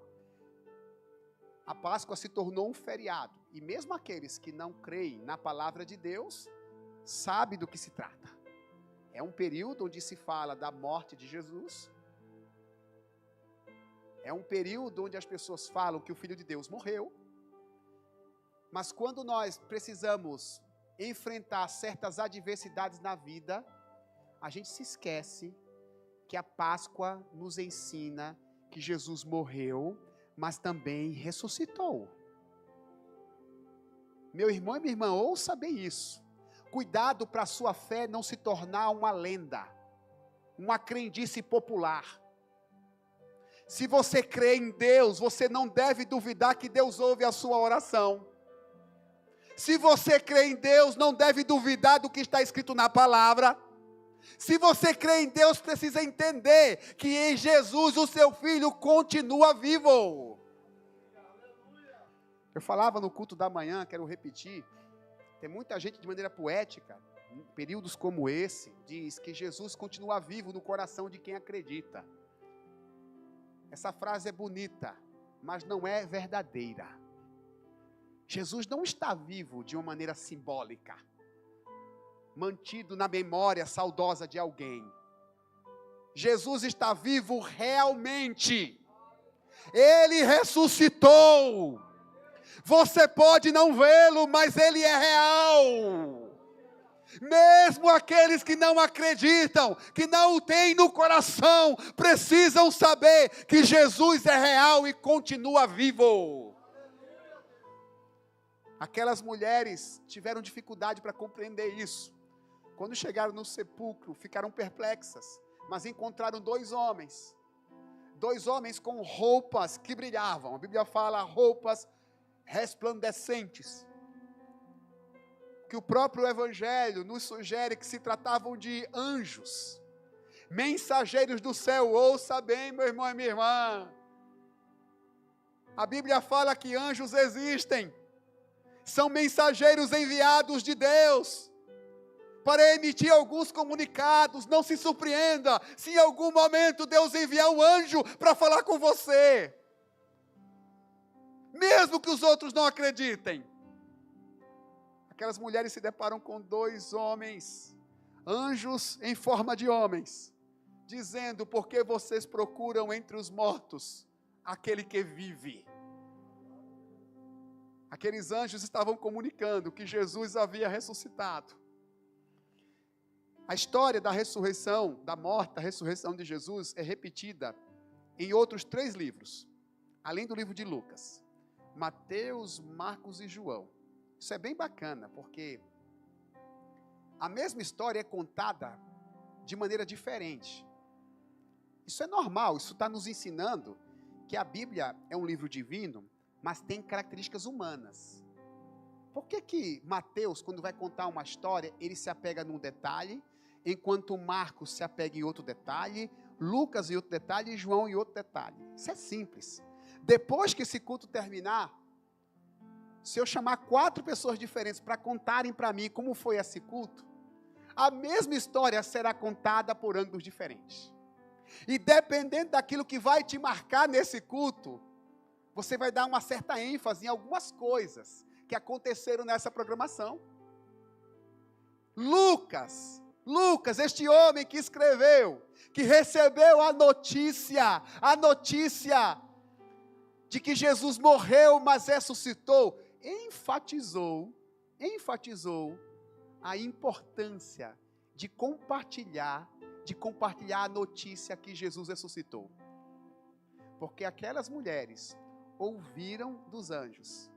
se tornou um feriado. E mesmo aqueles que não creem na palavra de Deus, sabem do que se trata. É um período onde se fala da morte de Jesus. É um período onde as pessoas falam que o Filho de Deus morreu. Mas quando nós precisamos enfrentar certas adversidades na vida, a gente se esquece que a Páscoa nos ensina que Jesus morreu, mas também ressuscitou. Meu irmão e minha irmã, ouça bem isso. Cuidado para a sua fé não se tornar uma lenda, uma crendice popular. Se você crê em Deus, você não deve duvidar que Deus ouve a sua oração. Se você crê em Deus, não deve duvidar do que está escrito na palavra. Se você crê em Deus, precisa entender que em Jesus o seu Filho continua vivo. Eu falava no culto da manhã, quero repetir, tem muita gente de maneira poética, em períodos como esse, diz que Jesus continua vivo no coração de quem acredita. Essa frase é bonita, mas não é verdadeira. Jesus não está vivo de uma maneira simbólica, mantido na memória saudosa de alguém. Jesus está vivo realmente. Ele ressuscitou. Você pode não vê-lo, mas ele é real. Mesmo aqueles que não acreditam, que não o têm no coração, precisam saber que Jesus é real e continua vivo. Aquelas mulheres tiveram dificuldade para compreender isso. Quando chegaram no sepulcro, ficaram perplexas, mas encontraram 2 homens. 2 homens com roupas que brilhavam. A Bíblia fala roupas resplandecentes. Que o próprio Evangelho nos sugere que se tratavam de anjos, mensageiros do céu. Ouça bem, meu irmão e minha irmã. A Bíblia fala que anjos existem. São mensageiros enviados de Deus para emitir alguns comunicados. Não se surpreenda se em algum momento Deus enviar um anjo para falar com você, mesmo que os outros não acreditem. Aquelas mulheres se deparam com 2 homens, anjos em forma de homens, dizendo: por que vocês procuram entre os mortos aquele que vive? Aqueles anjos estavam comunicando que Jesus havia ressuscitado. A história da ressurreição, da morte, da ressurreição de Jesus é repetida em outros 3 livros, além do livro de Lucas: Mateus, Marcos e João. Isso é bem bacana, porque a mesma história é contada de maneira diferente. Isso é normal, isso está nos ensinando que a Bíblia é um livro divino, mas tem características humanas. Por que Mateus, quando vai contar uma história, ele se apega num detalhe, enquanto Marcos se apega em outro detalhe, Lucas em outro detalhe e João em outro detalhe? Isso é simples. Depois que esse culto terminar, se eu chamar 4 pessoas diferentes para contarem para mim como foi esse culto, a mesma história será contada por ângulos diferentes. E dependendo daquilo que vai te marcar nesse culto, você vai dar uma certa ênfase em algumas coisas que aconteceram nessa programação. Lucas, este homem que escreveu, que recebeu a notícia de que Jesus morreu, mas ressuscitou, enfatizou a importância de compartilhar a notícia que Jesus ressuscitou. Porque aquelas mulheres ouviram dos anjos,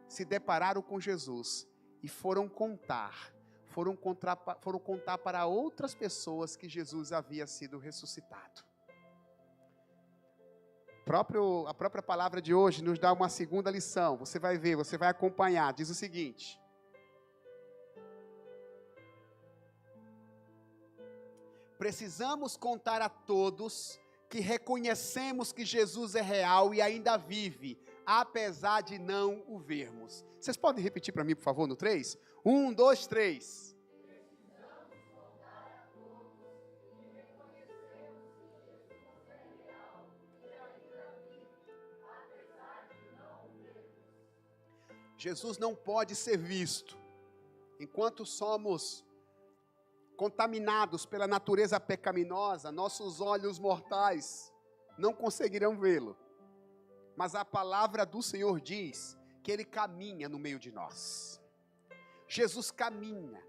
se depararam com Jesus e foram contar para outras pessoas que Jesus havia sido ressuscitado. A própria palavra de hoje nos dá uma segunda lição. Você vai ver, você vai acompanhar. Diz o seguinte: precisamos contar a todos que reconhecemos que Jesus é real e ainda vive, apesar de não o vermos. Vocês podem repetir para mim, por favor, no 3? 1, 2, 3. Jesus não pode ser visto enquanto somos contaminados pela natureza pecaminosa. Nossos olhos mortais não conseguirão vê-lo. Mas a palavra do Senhor diz que Ele caminha no meio de nós. Jesus caminha.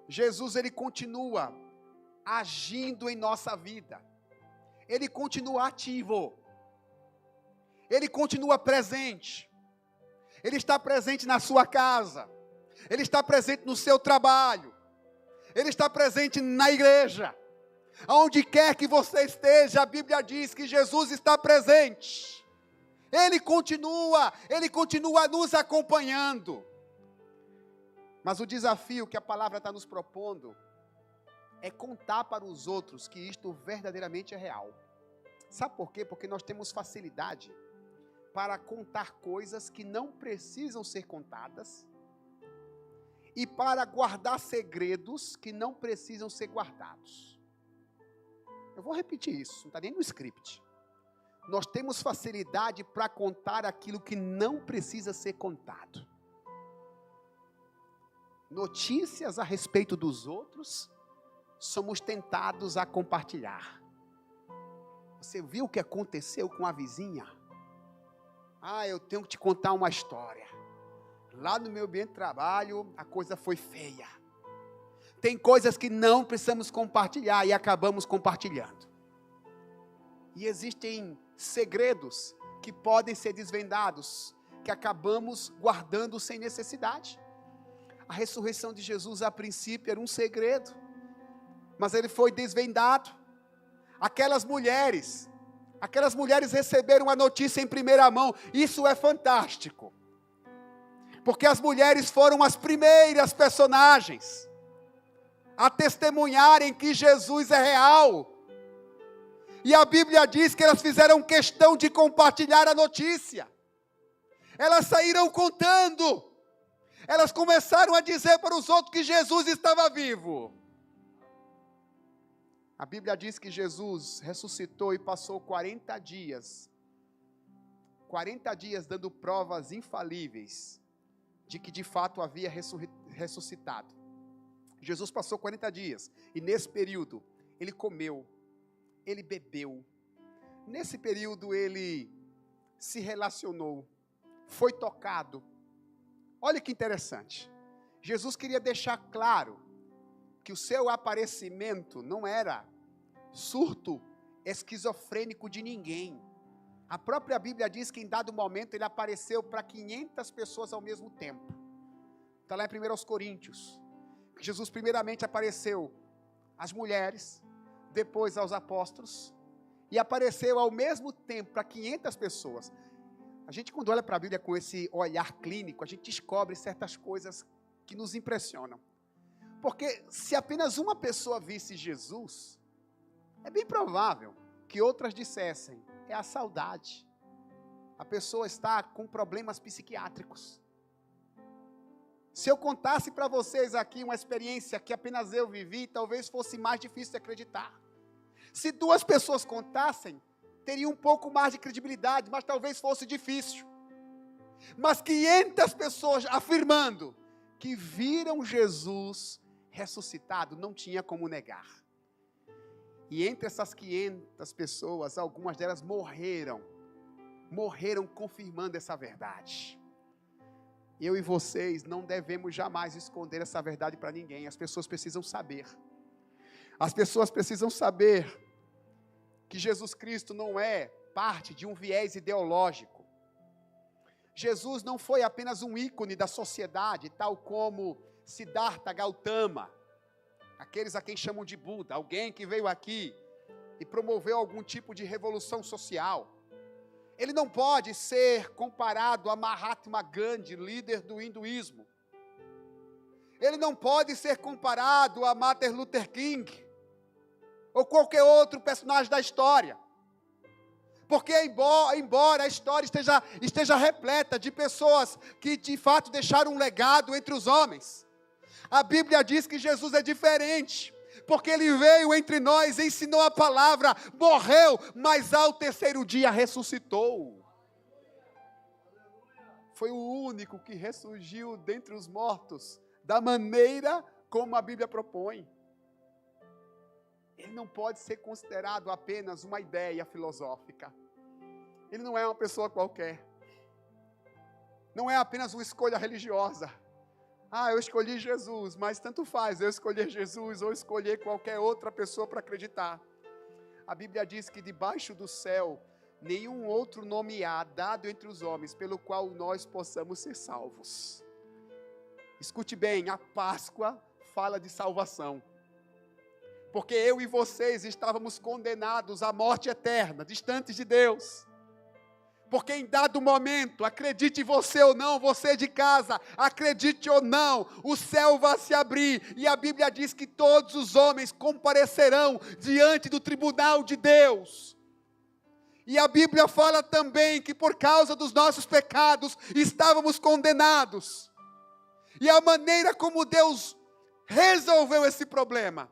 Jesus, Ele continua agindo em nossa vida. Ele continua ativo. Ele continua presente. Ele está presente na sua casa. Ele está presente no seu trabalho. Ele está presente na igreja. Aonde quer que você esteja, a Bíblia diz que Jesus está presente. Ele continua nos acompanhando. Mas o desafio que a palavra está nos propondo é contar para os outros que isto verdadeiramente é real. Sabe por quê? Porque nós temos facilidade para contar coisas que não precisam ser contadas e para guardar segredos que não precisam ser guardados. Eu vou repetir isso, não está nem no script. Nós temos facilidade para contar aquilo que não precisa ser contado. Notícias a respeito dos outros, somos tentados a compartilhar. Você viu o que aconteceu com a vizinha? Eu tenho que te contar uma história. Lá no meu ambiente de trabalho, a coisa foi feia. Tem coisas que não precisamos compartilhar e acabamos compartilhando. E existem segredos que podem ser desvendados, que acabamos guardando sem necessidade. A ressurreição de Jesus, a princípio, era um segredo, mas ele foi desvendado. Aquelas mulheres receberam a notícia em primeira mão. Isso é fantástico, porque as mulheres foram as primeiras personagens a testemunharem que Jesus é real. E a Bíblia diz que elas fizeram questão de compartilhar a notícia. Elas saíram contando. Elas começaram a dizer para os outros que Jesus estava vivo. A Bíblia diz que Jesus ressuscitou e passou 40 dias dando provas infalíveis de que de fato havia ressuscitado. Jesus passou 40 dias e nesse período ele comeu, ele bebeu. Nesse período ele se relacionou, foi tocado. Olha que interessante. Jesus queria deixar claro que o seu aparecimento não era surto esquizofrênico de ninguém. A própria Bíblia diz que em dado momento ele apareceu para 500 pessoas ao mesmo tempo. Está lá em 1 Coríntios. Jesus primeiramente apareceu às mulheres, depois aos apóstolos, e apareceu ao mesmo tempo para 500 pessoas. A gente, quando olha para a Bíblia com esse olhar clínico, a gente descobre certas coisas que nos impressionam. Porque se apenas uma pessoa visse Jesus, é bem provável que outras dissessem: é a saudade. A pessoa está com problemas psiquiátricos. Se eu contasse para vocês aqui uma experiência que apenas eu vivi, talvez fosse mais difícil de acreditar. Se 2 pessoas contassem, teria um pouco mais de credibilidade, mas talvez fosse difícil. Mas 500 pessoas afirmando que viram Jesus ressuscitado, não tinha como negar. E entre essas 500 pessoas, algumas delas morreram confirmando essa verdade. Eu e vocês não devemos jamais esconder essa verdade para ninguém. As pessoas precisam saber. As pessoas precisam saber que Jesus Cristo não é parte de um viés ideológico. Jesus não foi apenas um ícone da sociedade, tal como Siddhartha Gautama, aqueles a quem chamam de Buda, alguém que veio aqui e promoveu algum tipo de revolução social. Ele não pode ser comparado a Mahatma Gandhi, líder do hinduísmo. Ele não pode ser comparado a Martin Luther King, ou qualquer outro personagem da história. Porque embora a história esteja repleta de pessoas que de fato deixaram um legado entre os homens, a Bíblia diz que Jesus é diferente, porque Ele veio entre nós, ensinou a palavra, morreu, mas ao 3º dia ressuscitou. Foi o único que ressurgiu dentre os mortos, da maneira como a Bíblia propõe. Ele não pode ser considerado apenas uma ideia filosófica. Ele não é uma pessoa qualquer. Não é apenas uma escolha religiosa. Eu escolhi Jesus, mas tanto faz eu escolher Jesus ou escolher qualquer outra pessoa para acreditar. A Bíblia diz que debaixo do céu, nenhum outro nome há dado entre os homens, pelo qual nós possamos ser salvos. Escute bem, a Páscoa fala de salvação. Porque eu e vocês estávamos condenados à morte eterna, distantes de Deus. Porque em dado momento, acredite você ou não, você de casa, acredite ou não, o céu vai se abrir. E a Bíblia diz que todos os homens comparecerão diante do tribunal de Deus. E a Bíblia fala também que por causa dos nossos pecados, estávamos condenados. E a maneira como Deus resolveu esse problema,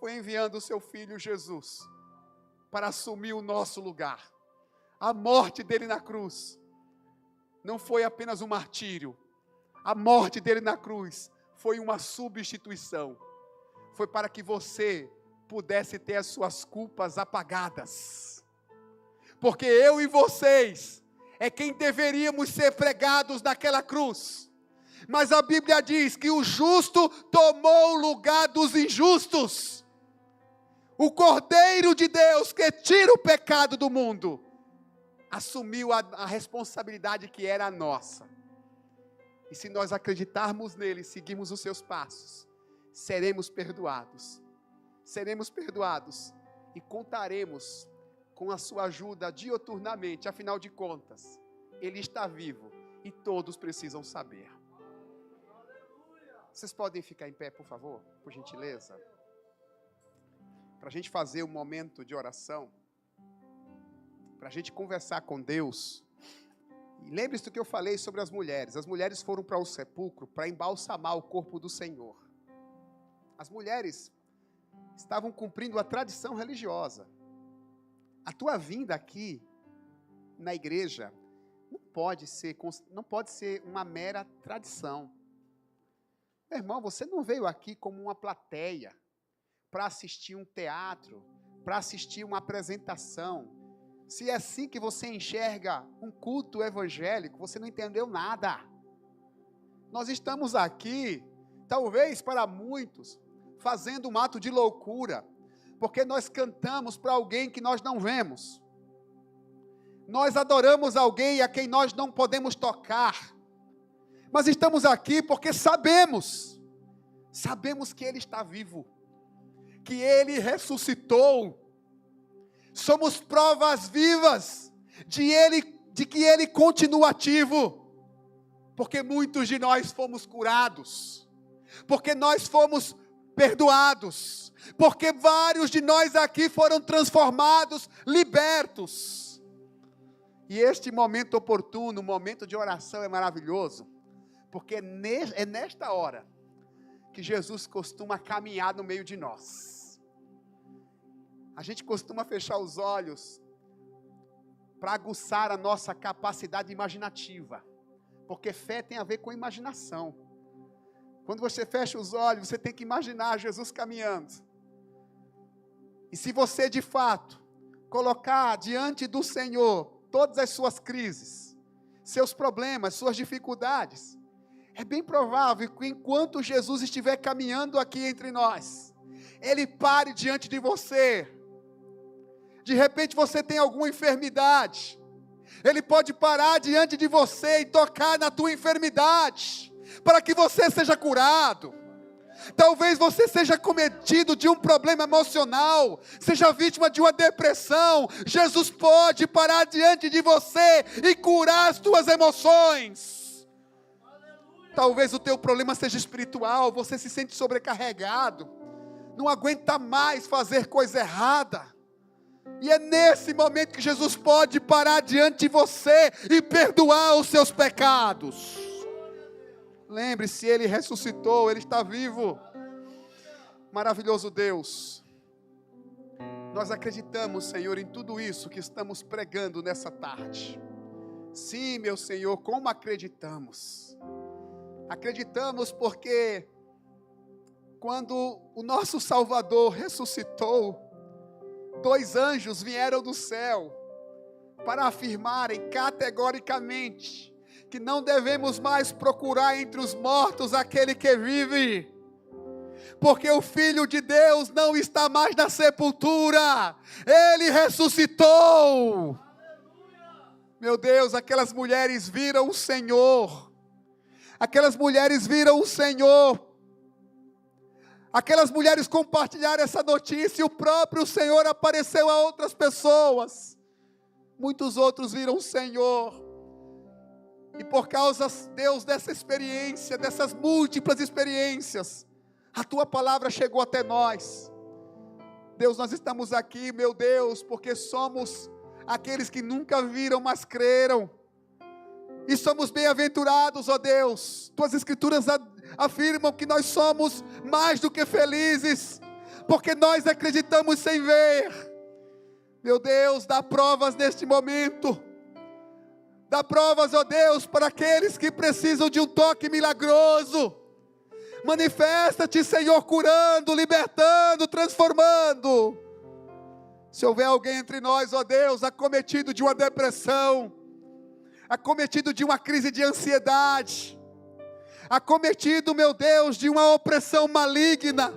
foi enviando o seu Filho Jesus, para assumir o nosso lugar. A morte dele na cruz não foi apenas um martírio. A morte dele na cruz foi uma substituição. Foi para que você pudesse ter as suas culpas apagadas. Porque eu e vocês é quem deveríamos ser pregados naquela cruz. Mas a Bíblia diz que o justo tomou o lugar dos injustos. O Cordeiro de Deus que tira o pecado do mundo assumiu a responsabilidade que era nossa. E se nós acreditarmos nele, seguirmos os seus passos, seremos perdoados. Seremos perdoados e contaremos com a sua ajuda dioturnamente. Afinal de contas, ele está vivo e todos precisam saber. Vocês podem ficar em pé, por favor, por gentileza? Para a gente fazer um momento de oração, para a gente conversar com Deus. E lembre-se do que eu falei sobre as mulheres. As mulheres foram para o sepulcro para embalsamar o corpo do Senhor. As mulheres estavam cumprindo a tradição religiosa. A tua vinda aqui na igreja não pode ser uma mera tradição. Meu irmão, você não veio aqui como uma plateia para assistir um teatro, para assistir uma apresentação. Se é assim que você enxerga um culto evangélico, você não entendeu nada. Nós estamos aqui, talvez para muitos, fazendo um ato de loucura, porque nós cantamos para alguém que nós não vemos. Nós adoramos alguém a quem nós não podemos tocar. Mas estamos aqui porque sabemos que Ele está vivo, que Ele ressuscitou. Somos provas vivas de que Ele continua ativo, porque muitos de nós fomos curados, porque nós fomos perdoados, porque vários de nós aqui foram transformados, libertos. E este momento oportuno, momento de oração é maravilhoso, porque é nesta hora que Jesus costuma caminhar no meio de nós. A gente costuma fechar os olhos para aguçar a nossa capacidade imaginativa, porque fé tem a ver com imaginação. Quando você fecha os olhos, você tem que imaginar Jesus caminhando. E se você de fato colocar diante do Senhor todas as suas crises, seus problemas, suas dificuldades, é bem provável que enquanto Jesus estiver caminhando aqui entre nós, Ele pare diante de você. De repente você tem alguma enfermidade, Ele pode parar diante de você e tocar na tua enfermidade, para que você seja curado. Talvez você seja cometido de um problema emocional, seja vítima de uma depressão. Jesus pode parar diante de você e curar as tuas emoções. Talvez o teu problema seja espiritual, você se sente sobrecarregado, não aguenta mais fazer coisa errada. E é nesse momento que Jesus pode parar diante de você e perdoar os seus pecados. Lembre-se, Ele ressuscitou, Ele está vivo. Maravilhoso Deus. Nós acreditamos, Senhor, em tudo isso que estamos pregando nessa tarde. Sim, meu Senhor, como acreditamos. Acreditamos porque quando o nosso Salvador ressuscitou, 2 anjos vieram do céu para afirmarem categoricamente que não devemos mais procurar entre os mortos aquele que vive, porque o Filho de Deus não está mais na sepultura, Ele ressuscitou. Meu Deus, aquelas mulheres viram o Senhor, aquelas mulheres viram o Senhor, aquelas mulheres compartilharam essa notícia e o próprio Senhor apareceu a outras pessoas, muitos outros viram o Senhor. E por causa, Deus, dessa experiência, dessas múltiplas experiências, a Tua palavra chegou até nós. Deus, nós estamos aqui, meu Deus, porque somos aqueles que nunca viram, mas creram. E somos bem-aventurados, ó Deus. Tuas escrituras afirmam que nós somos mais do que felizes, porque nós acreditamos sem ver. Meu Deus, dá provas neste momento. Dá provas, ó Deus, para aqueles que precisam de um toque milagroso. Manifesta-te, Senhor, curando, libertando, transformando. Se houver alguém entre nós, ó Deus, acometido de uma depressão, acometido de uma crise de ansiedade, acometido, meu Deus, de uma opressão maligna,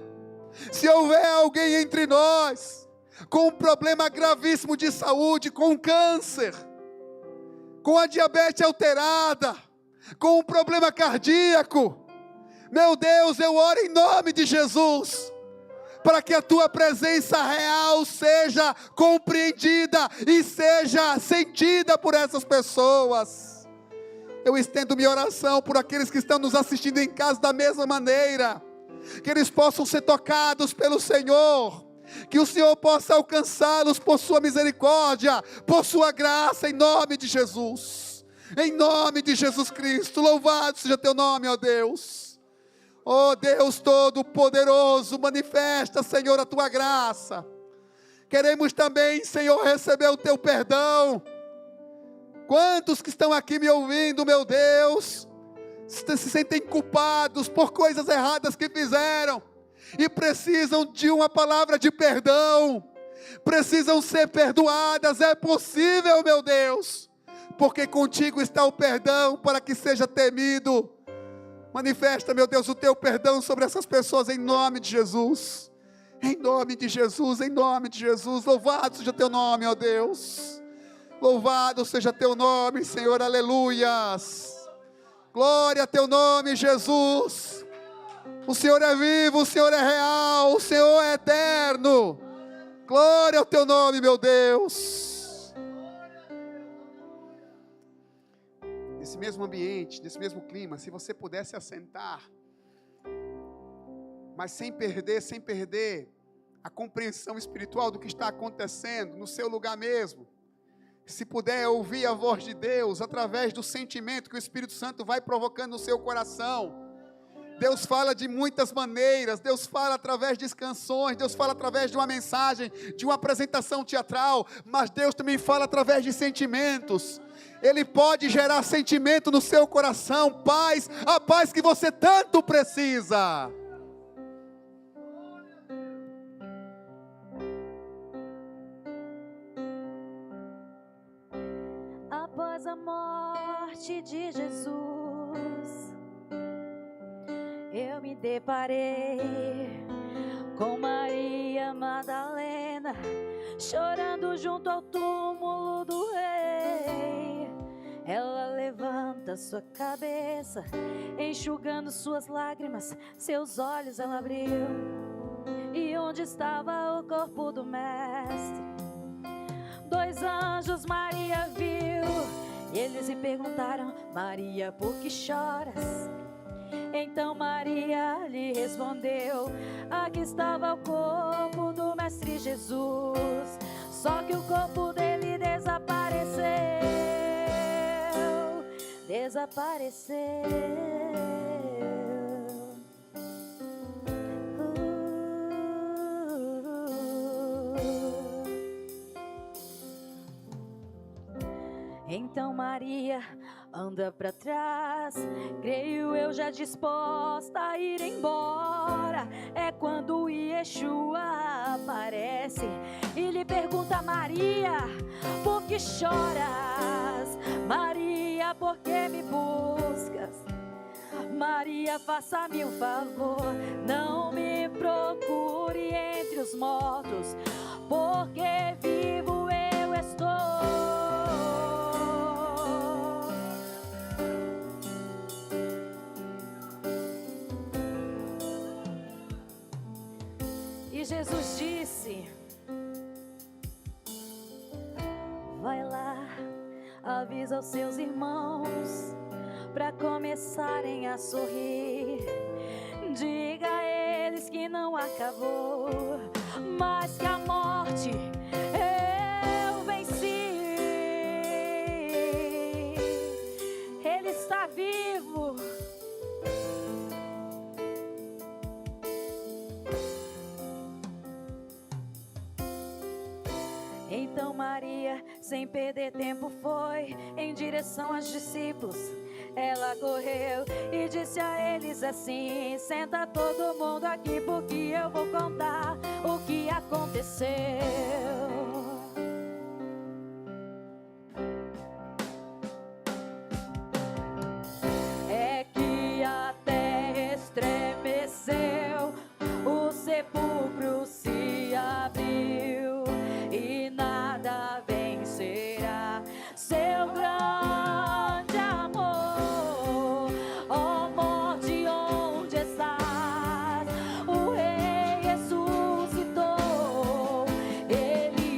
se houver alguém entre nós com um problema gravíssimo de saúde, com câncer, com a diabetes alterada, com um problema cardíaco, meu Deus, eu oro em nome de Jesus, para que a Tua presença real seja compreendida e seja sentida por essas pessoas. Eu estendo minha oração por aqueles que estão nos assistindo em casa da mesma maneira, que eles possam ser tocados pelo Senhor, que o Senhor possa alcançá-los por sua misericórdia, por sua graça, em nome de Jesus, em nome de Jesus Cristo. Louvado seja teu nome, ó Deus. Ó Deus Todo-Poderoso, manifesta, Senhor, a tua graça. Queremos também, Senhor, receber o teu perdão. Quantos que estão aqui me ouvindo, meu Deus, se sentem culpados por coisas erradas que fizeram e precisam de uma palavra de perdão, precisam ser perdoadas. É possível, meu Deus, porque contigo está o perdão para que seja temido. Manifesta, meu Deus, o teu perdão sobre essas pessoas em nome de Jesus. Em nome de Jesus, em nome de Jesus. Louvado seja teu nome, ó Deus. Louvado seja teu nome, Senhor, aleluias. Glória a teu nome, Jesus. O Senhor é vivo, o Senhor é real, o Senhor é eterno. Glória ao teu nome, meu Deus. Nesse mesmo ambiente, nesse mesmo clima, se você pudesse assentar, mas sem perder a compreensão espiritual do que está acontecendo no seu lugar mesmo. Se puder ouvir a voz de Deus através do sentimento que o Espírito Santo vai provocando no seu coração. Deus fala de muitas maneiras, Deus fala através de canções, Deus fala através de uma mensagem, de uma apresentação teatral, mas Deus também fala através de sentimentos. Ele pode gerar sentimento no seu coração, paz, a paz que você tanto precisa. Após a morte de Jesus, eu me deparei com Maria Madalena, chorando junto ao túmulo do rei. Ela levanta sua cabeça, enxugando suas lágrimas, seus olhos ela abriu. E onde estava o corpo do mestre? 2 anjos Maria viu, e eles lhe perguntaram: Maria, por que choras? Então Maria lhe respondeu: aqui estava o corpo do mestre Jesus, só que o corpo dele desapareceu. Então Maria anda para trás, creio eu já disposta a ir embora. É quando Yeshua aparece e lhe pergunta: Maria, por que choras? Maria, por que me buscas? Maria, faça-me um favor, não me procure entre os mortos, porque vivo eu estou. E Jesus disse: vai lá, avisa os seus irmãos para começarem a sorrir. Diga a eles que não acabou, mas que a morte eu venci. Ele está vivo. Então Maria, sem perder tempo, foi em direção aos discípulos. Ela correu e disse a eles assim: senta todo mundo aqui, porque eu vou contar o que aconteceu. É que a terra estremeceu, o sepulcro se abriu e nada vencerá seu grande amor. Ó morte, onde estás? O Rei ressuscitou, Ele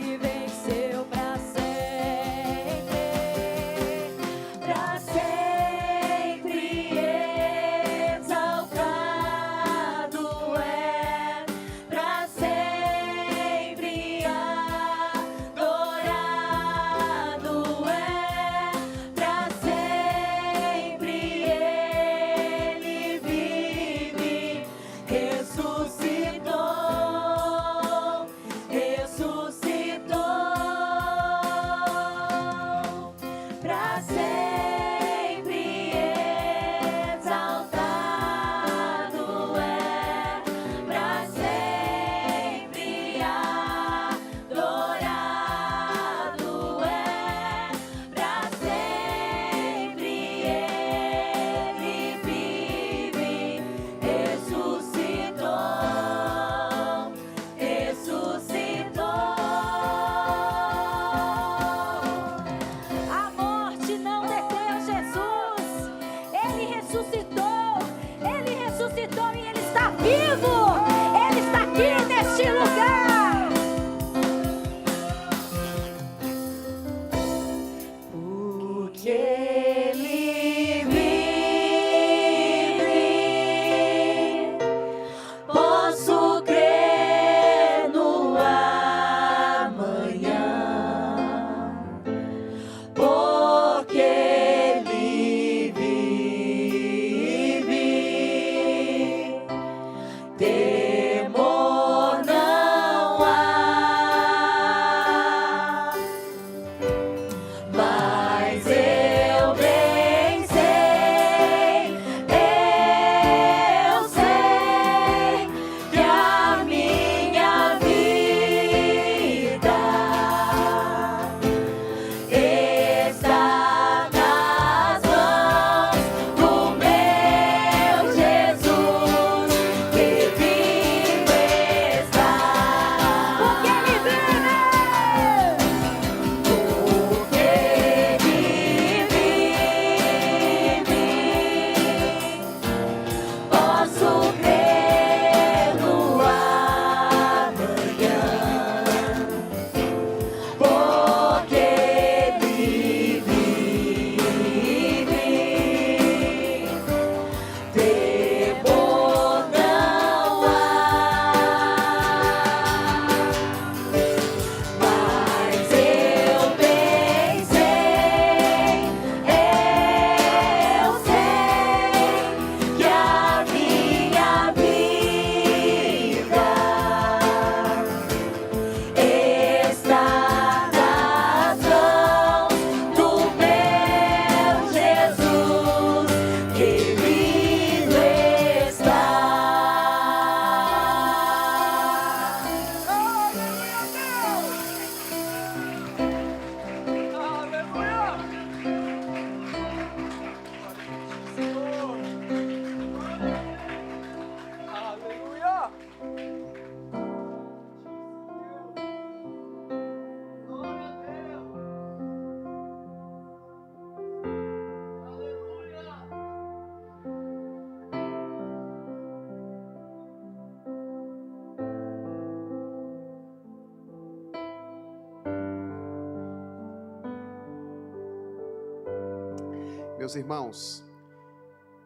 Meus irmãos,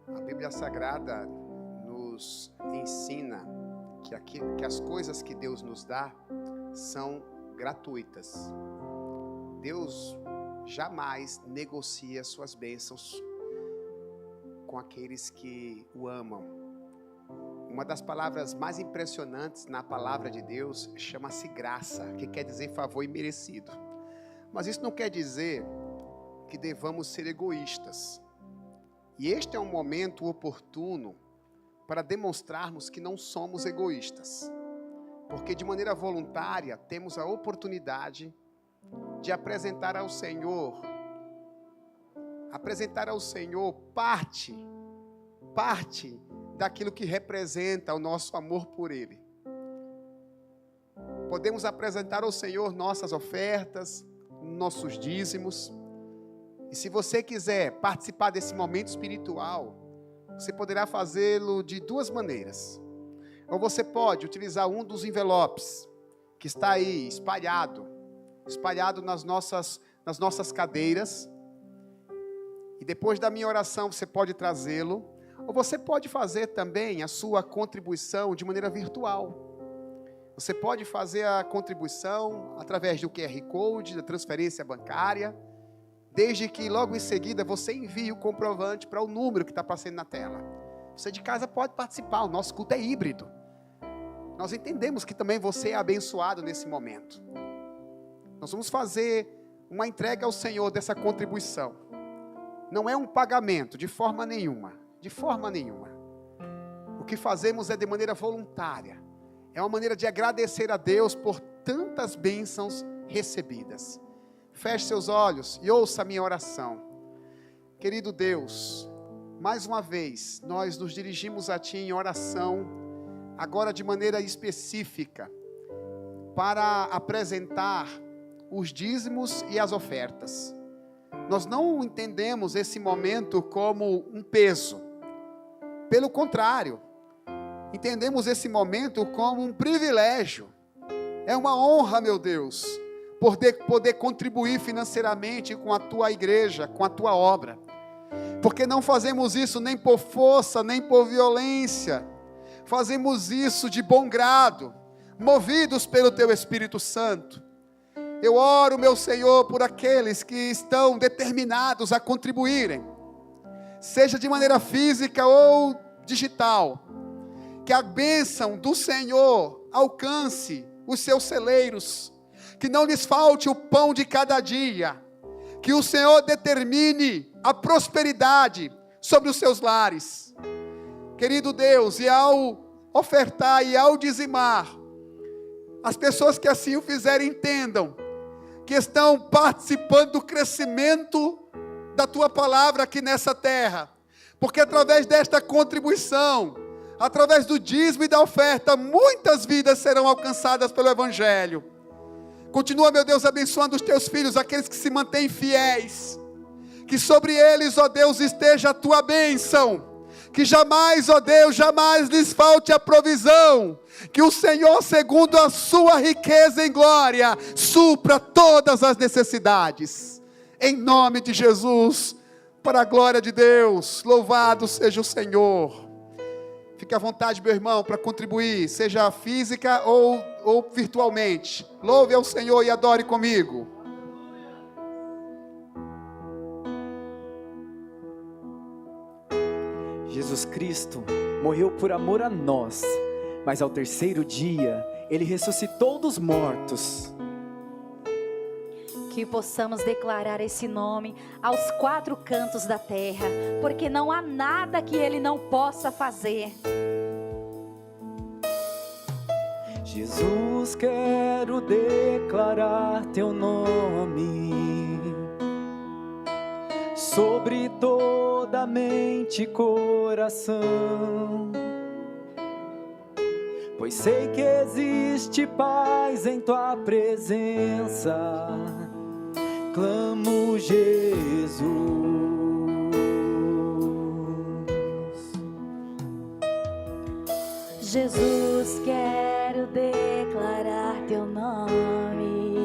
a Bíblia Sagrada nos ensina que as coisas que Deus nos dá são gratuitas. Deus jamais negocia suas bênçãos com aqueles que o amam. Uma das palavras mais impressionantes na palavra de Deus chama-se graça, que quer dizer favor imerecido. Mas isso não quer dizer que devamos ser egoístas. E este é um momento oportuno para demonstrarmos que não somos egoístas. Porque de maneira voluntária temos a oportunidade de apresentar ao Senhor parte daquilo que representa o nosso amor por Ele. Podemos apresentar ao Senhor nossas ofertas, nossos dízimos. E se você quiser participar desse momento espiritual, você poderá fazê-lo de duas maneiras. Ou você pode utilizar um dos envelopes que está aí espalhado nas nossas cadeiras. E depois da minha oração você pode trazê-lo. Ou você pode fazer também a sua contribuição de maneira virtual. Você pode fazer a contribuição através do QR Code, da transferência bancária, desde que logo em seguida você envie o comprovante para o número que está passando na tela. Você de casa pode participar, o nosso culto é híbrido. Nós entendemos que também você é abençoado nesse momento. Nós vamos fazer uma entrega ao Senhor dessa contribuição. Não é um pagamento, de forma nenhuma. De forma nenhuma. O que fazemos é de maneira voluntária. É uma maneira de agradecer a Deus por tantas bênçãos recebidas. Feche seus olhos e ouça a minha oração. Querido Deus, mais uma vez, nós nos dirigimos a Ti em oração, agora de maneira específica, para apresentar os dízimos e as ofertas. Nós não entendemos esse momento como um peso. Pelo contrário, entendemos esse momento como um privilégio. É uma honra, meu Deus, poder contribuir financeiramente com a Tua igreja, com a Tua obra. Porque não fazemos isso nem por força, nem por violência. Fazemos isso de bom grado, movidos pelo Teu Espírito Santo. Eu oro, meu Senhor, por aqueles que estão determinados a contribuírem, seja de maneira física ou digital. Que a bênção do Senhor alcance os seus celeiros, que não lhes falte o pão de cada dia, que o Senhor determine a prosperidade sobre os seus lares. Querido Deus, e ao ofertar e ao dizimar, as pessoas que assim o fizerem entendam que estão participando do crescimento da Tua palavra aqui nessa terra, porque através desta contribuição, através do dízimo e da oferta, muitas vidas serão alcançadas pelo Evangelho. Continua, meu Deus, abençoando os Teus filhos, aqueles que se mantêm fiéis, que sobre eles, ó Deus, esteja a Tua bênção, que jamais, ó Deus, jamais lhes falte a provisão, que o Senhor, segundo a sua riqueza em glória, supra todas as necessidades, em nome de Jesus, para a glória de Deus. Louvado seja o Senhor. Fique à vontade, meu irmão, para contribuir, seja física ou virtualmente. Louve ao Senhor e adore comigo. Jesus Cristo morreu por amor a nós, mas ao terceiro dia, Ele ressuscitou dos mortos. Que possamos declarar esse nome aos quatro cantos da terra, porque não há nada que Ele não possa fazer. Jesus, quero declarar Teu nome sobre toda mente e coração, pois sei que existe paz em Tua presença. Clamo, Jesus. Jesus, quero declarar Teu nome,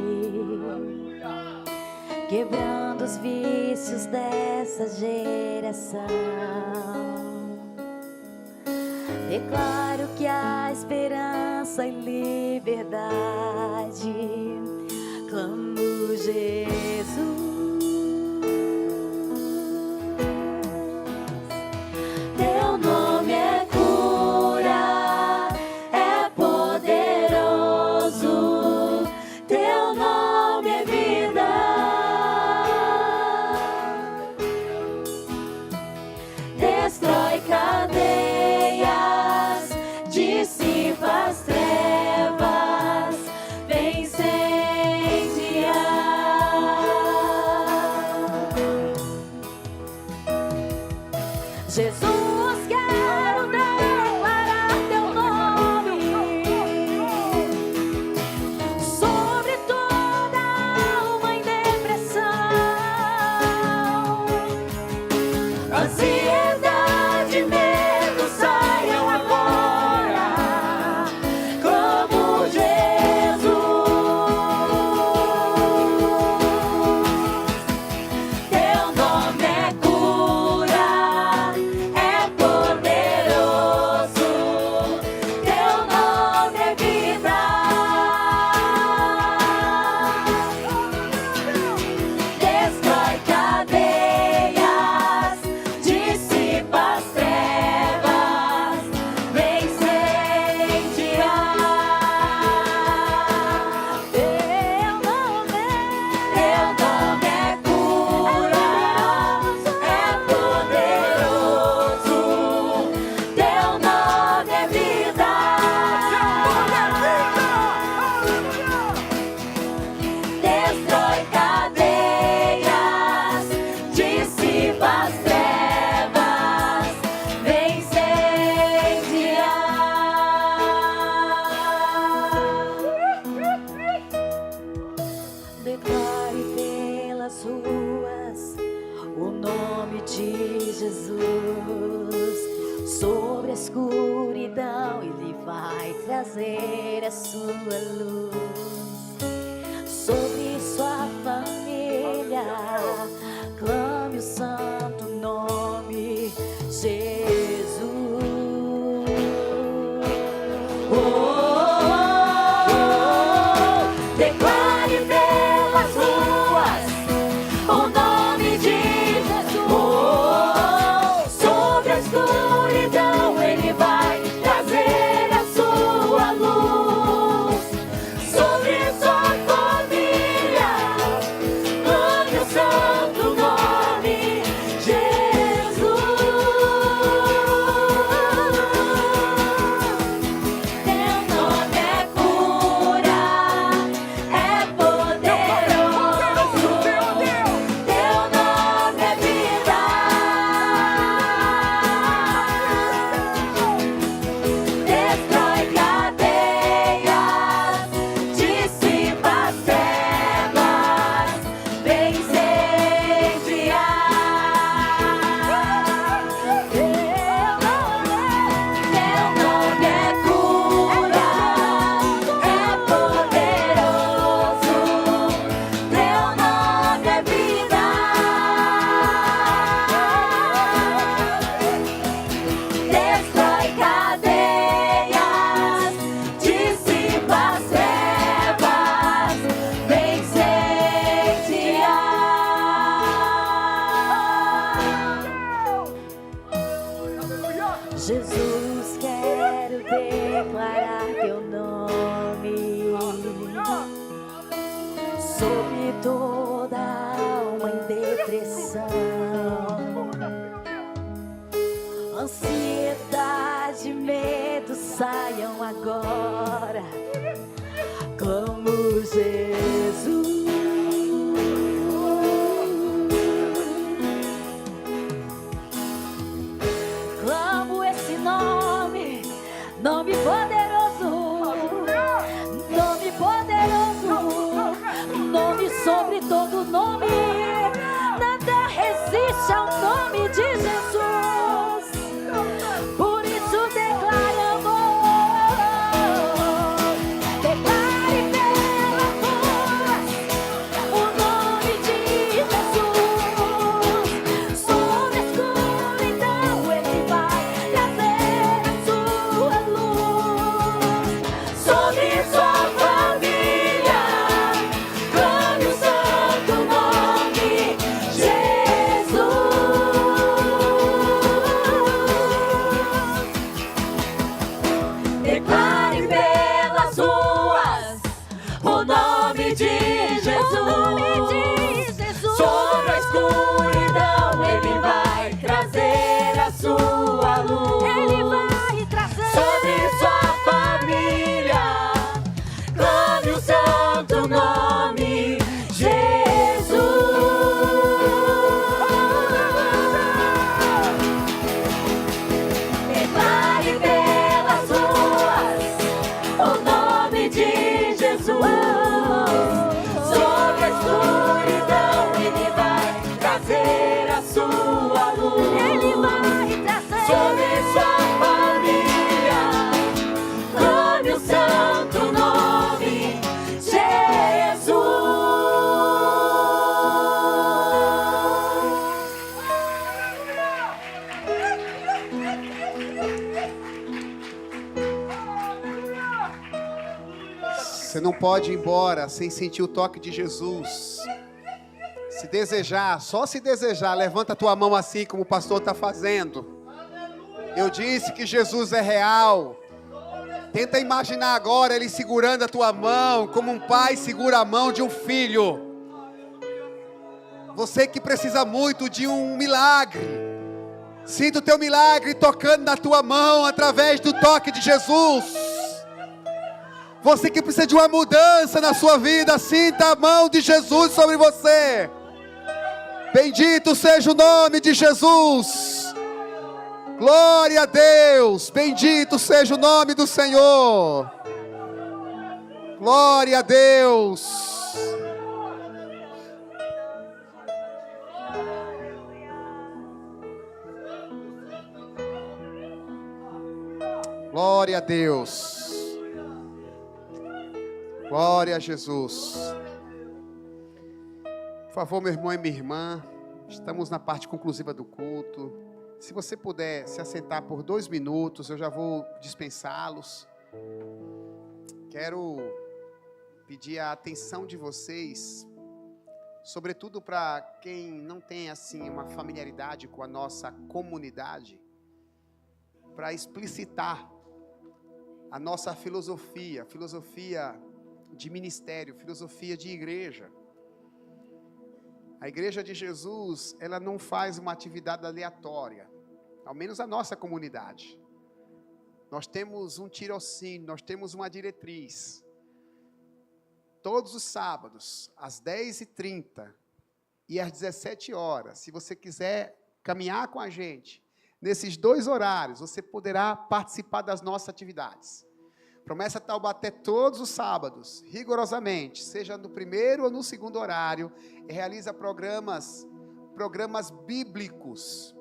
quebrando dos vícios dessa geração. Declaro que há esperança e liberdade. Clamo Jesus. Teu nome é cura, é poderoso. Teu nome é vida. Destrói cadeias, dissipa as trevas, vem incendiar. Jesus, quero declarar teu nome sobre toda alma em depressão. Ansiedade, medo, saiam agora. Clamo Jesus. Teu nome é cura, é poderoso. Teu nome é vida. Destrói cadeias, dissipa as trevas, vem incendiar. Teu nome é cura, é poderoso. Teu nome é vida. Destrói cadeias, dissipa as trevas, vem incendiar. Declare pelas ruas o nome de Jesus. Sobre a escuridão Ele vai trazer a sua luz. Sobre sua família, clame o santo nome Jesus. Declare pelas ruas o nome de Jesus. Sobre a escuridão Ele vai trazer a sua luz. Sobre sua família, clame o santo nome Jesus. Teu nome é cura, é poderoso. Teu nome é vida. Destrói cadeias, dissipa as trevas, vem incendiar. Teu nome é cura, é poderoso. Teu nome é vida. Destrói cadeias, dissipa as trevas, vem incendiar. Jesus, quero declarar teu nome sobre toda alma em depressão. Ansiedade, medo, saiam agora. Clamo Jesus. Clamo esse nome, nome poderoso, nome poderoso, nome sobre todo nome. Nada resiste ao nome de Jesus. Por isso declare amor, declare pelas ruas o nome de Jesus. pode ir embora sem sentir o toque de Jesus. Se desejar, só se desejar, levanta a tua mão assim como o pastor está fazendo. Eu disse que Jesus é real. Tenta imaginar agora Ele segurando a tua mão, como um pai segura a mão de um filho. Você que precisa muito de um milagre, sinta o teu milagre tocando na tua mão através do toque de Jesus. Você que precisa de uma mudança na sua vida, sinta a mão de Jesus sobre você. Bendito seja o nome de Jesus. Glória a Deus. Bendito seja o nome do Senhor. Glória a Deus. Glória a Deus. Glória a Jesus. Por favor, meu irmão e minha irmã, estamos na parte conclusiva do culto. Se você puder se assentar por 2 minutos, eu já vou dispensá-los. Quero pedir a atenção de vocês, sobretudo para quem não tem assim uma familiaridade com a nossa comunidade, para explicitar a nossa filosofia de ministério, filosofia de igreja. A igreja de Jesus, ela não faz uma atividade aleatória, ao menos a nossa comunidade. Nós temos um tirocínio, nós temos uma diretriz. Todos os sábados, às 10h30 e às 17 horas, se você quiser caminhar com a gente, nesses 2 horários, você poderá participar das nossas atividades. Promessa Taubaté todos os sábados, rigorosamente, seja no primeiro ou no segundo horário, realiza programas bíblicos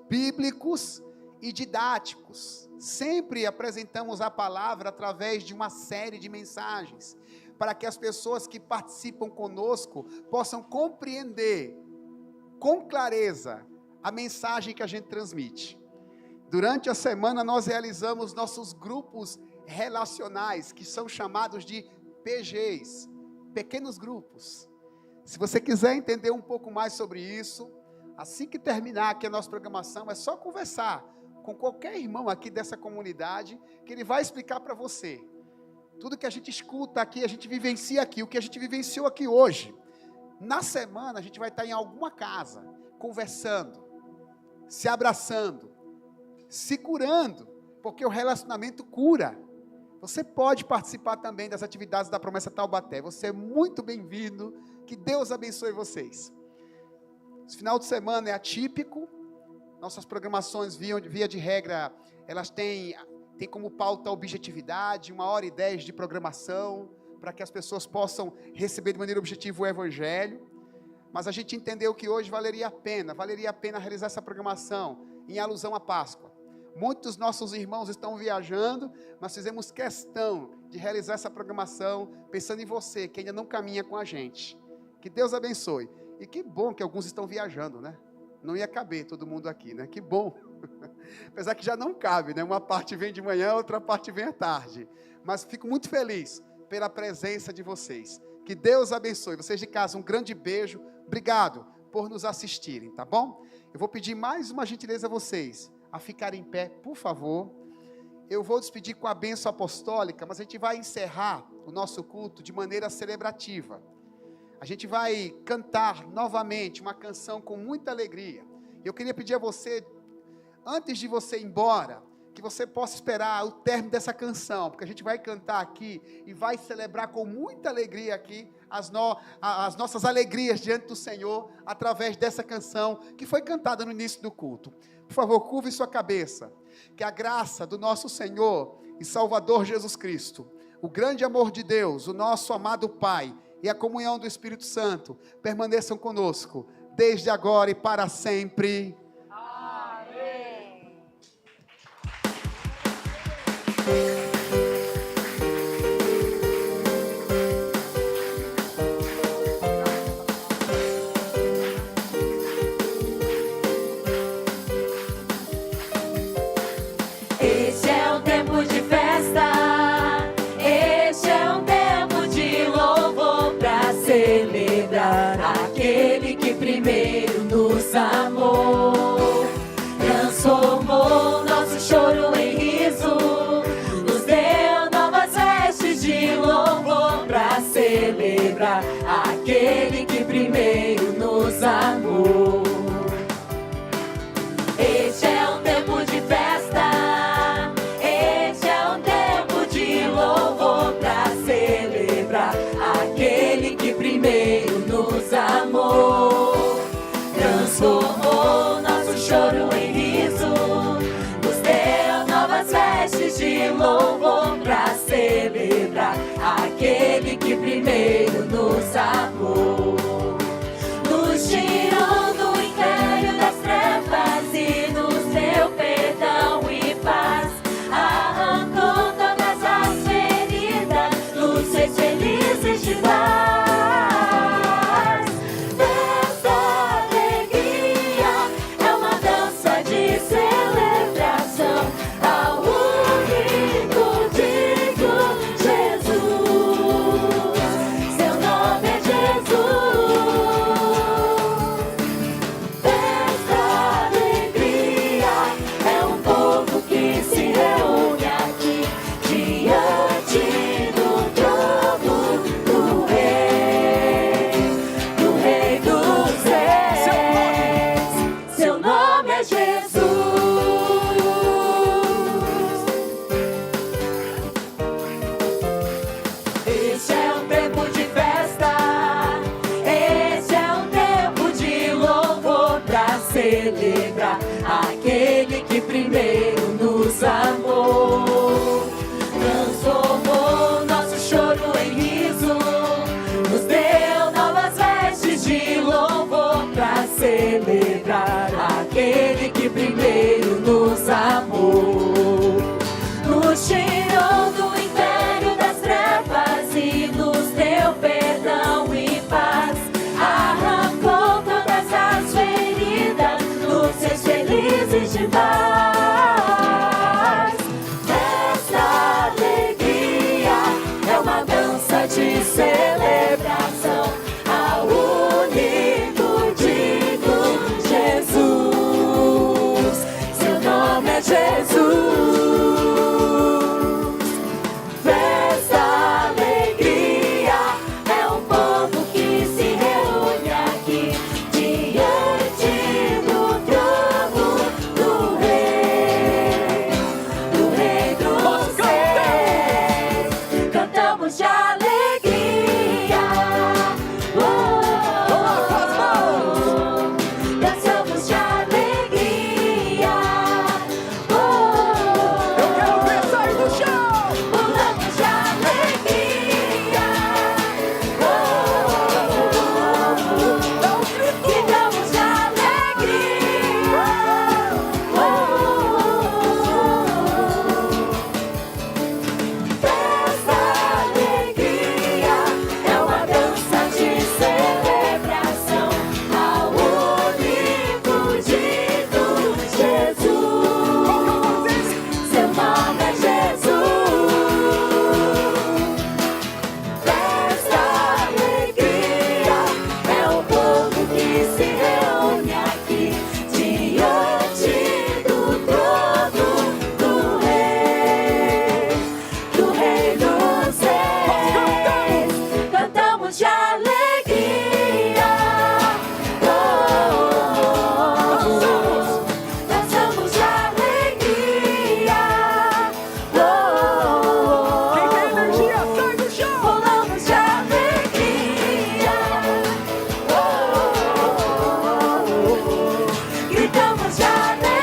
e didáticos. Sempre apresentamos a palavra através de uma série de mensagens, para que as pessoas que participam conosco possam compreender com clareza a mensagem que a gente transmite. Durante a semana nós realizamos nossos grupos relacionais, que são chamados de PGs, pequenos grupos. Se você quiser entender um pouco mais sobre isso, assim que terminar aqui a nossa programação, é só conversar com qualquer irmão aqui dessa comunidade, que ele vai explicar para você. Tudo que a gente escuta aqui, a gente vivencia aqui, o que a gente vivenciou aqui hoje. Na semana a gente vai estar em alguma casa, conversando, se abraçando, se curando, porque o relacionamento cura. Você pode participar também das atividades da Promessa Taubaté. Você é muito bem-vindo. Que Deus abençoe vocês. Esse final de semana é atípico. Nossas programações, via de regra, elas têm como pauta a objetividade, 1h10 de programação, para que as pessoas possam receber de maneira objetiva o Evangelho. Mas a gente entendeu que hoje valeria a pena realizar essa programação em alusão à Páscoa. Muitos dos nossos irmãos estão viajando, mas fizemos questão de realizar essa programação pensando em você, que ainda não caminha com a gente. Que Deus abençoe. E que bom que alguns estão viajando, né? Não ia caber todo mundo aqui, né? Que bom. Apesar que já não cabe, né? Uma parte vem de manhã, outra parte vem à tarde. Mas fico muito feliz pela presença de vocês. Que Deus abençoe. Vocês de casa, um grande beijo. Obrigado por nos assistirem, tá bom? Eu vou pedir mais uma gentileza a vocês, a ficarem em pé, por favor. Eu vou despedir com a bênção apostólica, mas a gente vai encerrar o nosso culto de maneira celebrativa. A gente vai cantar novamente uma canção com muita alegria. Eu queria pedir a você, antes de você ir embora, que você possa esperar o término dessa canção, porque a gente vai cantar aqui e vai celebrar com muita alegria aqui as nossas alegrias diante do Senhor, através dessa canção que foi cantada no início do culto. Por favor, curve sua cabeça. Que a graça do nosso Senhor e Salvador Jesus Cristo, o grande amor de Deus, o nosso amado Pai e a comunhão do Espírito Santo permaneçam conosco, desde agora e para sempre. Amém. Este é um tempo de festa, este é um tempo de louvor. primeiro nos amou. Transformou nosso choro em riso, nos deu novas vestes de louvor pra celebrar aquele que primeiro nos amou. Este é um tempo de festa, este é um tempo de louvor pra celebrar aquele que primeiro nos amou. Transformou nosso choro em riso, nos deu novas vestes de louvor pra celebrar aquele que primeiro nos amou. Nos tirou do império das trevas e nos deu perdão e paz. Arrancou todas as feridas, nos fez felizes de paz. Dessa alegria é uma dança de celebração ao único digno Jesus. Seu nome é Jesus. Dessa alegria é um povo que se reúne aqui diante do trono do Rei dos Reis. Seu nome é Jesus. Este é um tempo de festa, este é um tempo de louvor pra celebrar aquele que primeiro nos amou. Transformou nosso choro em riso, nos deu novas vestes de louvor pra celebrar aquele que primeiro nos amou. Nos tirou do império das trevas e nos deu perdão e paz. Arrancou todas as feridas, nos fez felizes de paz. Essa alegria é uma dança de celebração ao único digno Jesus. Seu nome é Jesus. Festa, alegria, é um povo que se reúne aqui diante do trono do Rei dos Reis. Cantamos de alegria, dançamos de alegria. Eu quero ver sair do chão. Pulamos de alegria, gritamos de alegria. Essa alegria é uma dança de celebração ao único digno Jesus. Seu nome é Jesus. Essa alegria é um povo que se reúne aqui diante do trono do Rei dos Reis. Cantamos de alegria, dançamos de alegria. Quem tem energia, sai do chão. Pulamos de alegria, gritamos de alegria.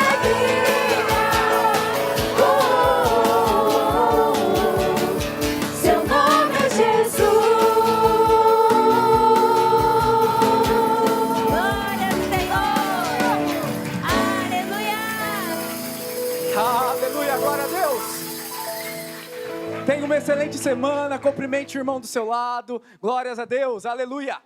Seu nome é Jesus. Glória ao Senhor. Aleluia. Aleluia, glória a Deus. Tenha uma excelente semana, cumprimente o irmão do seu lado. Glórias a Deus, aleluia.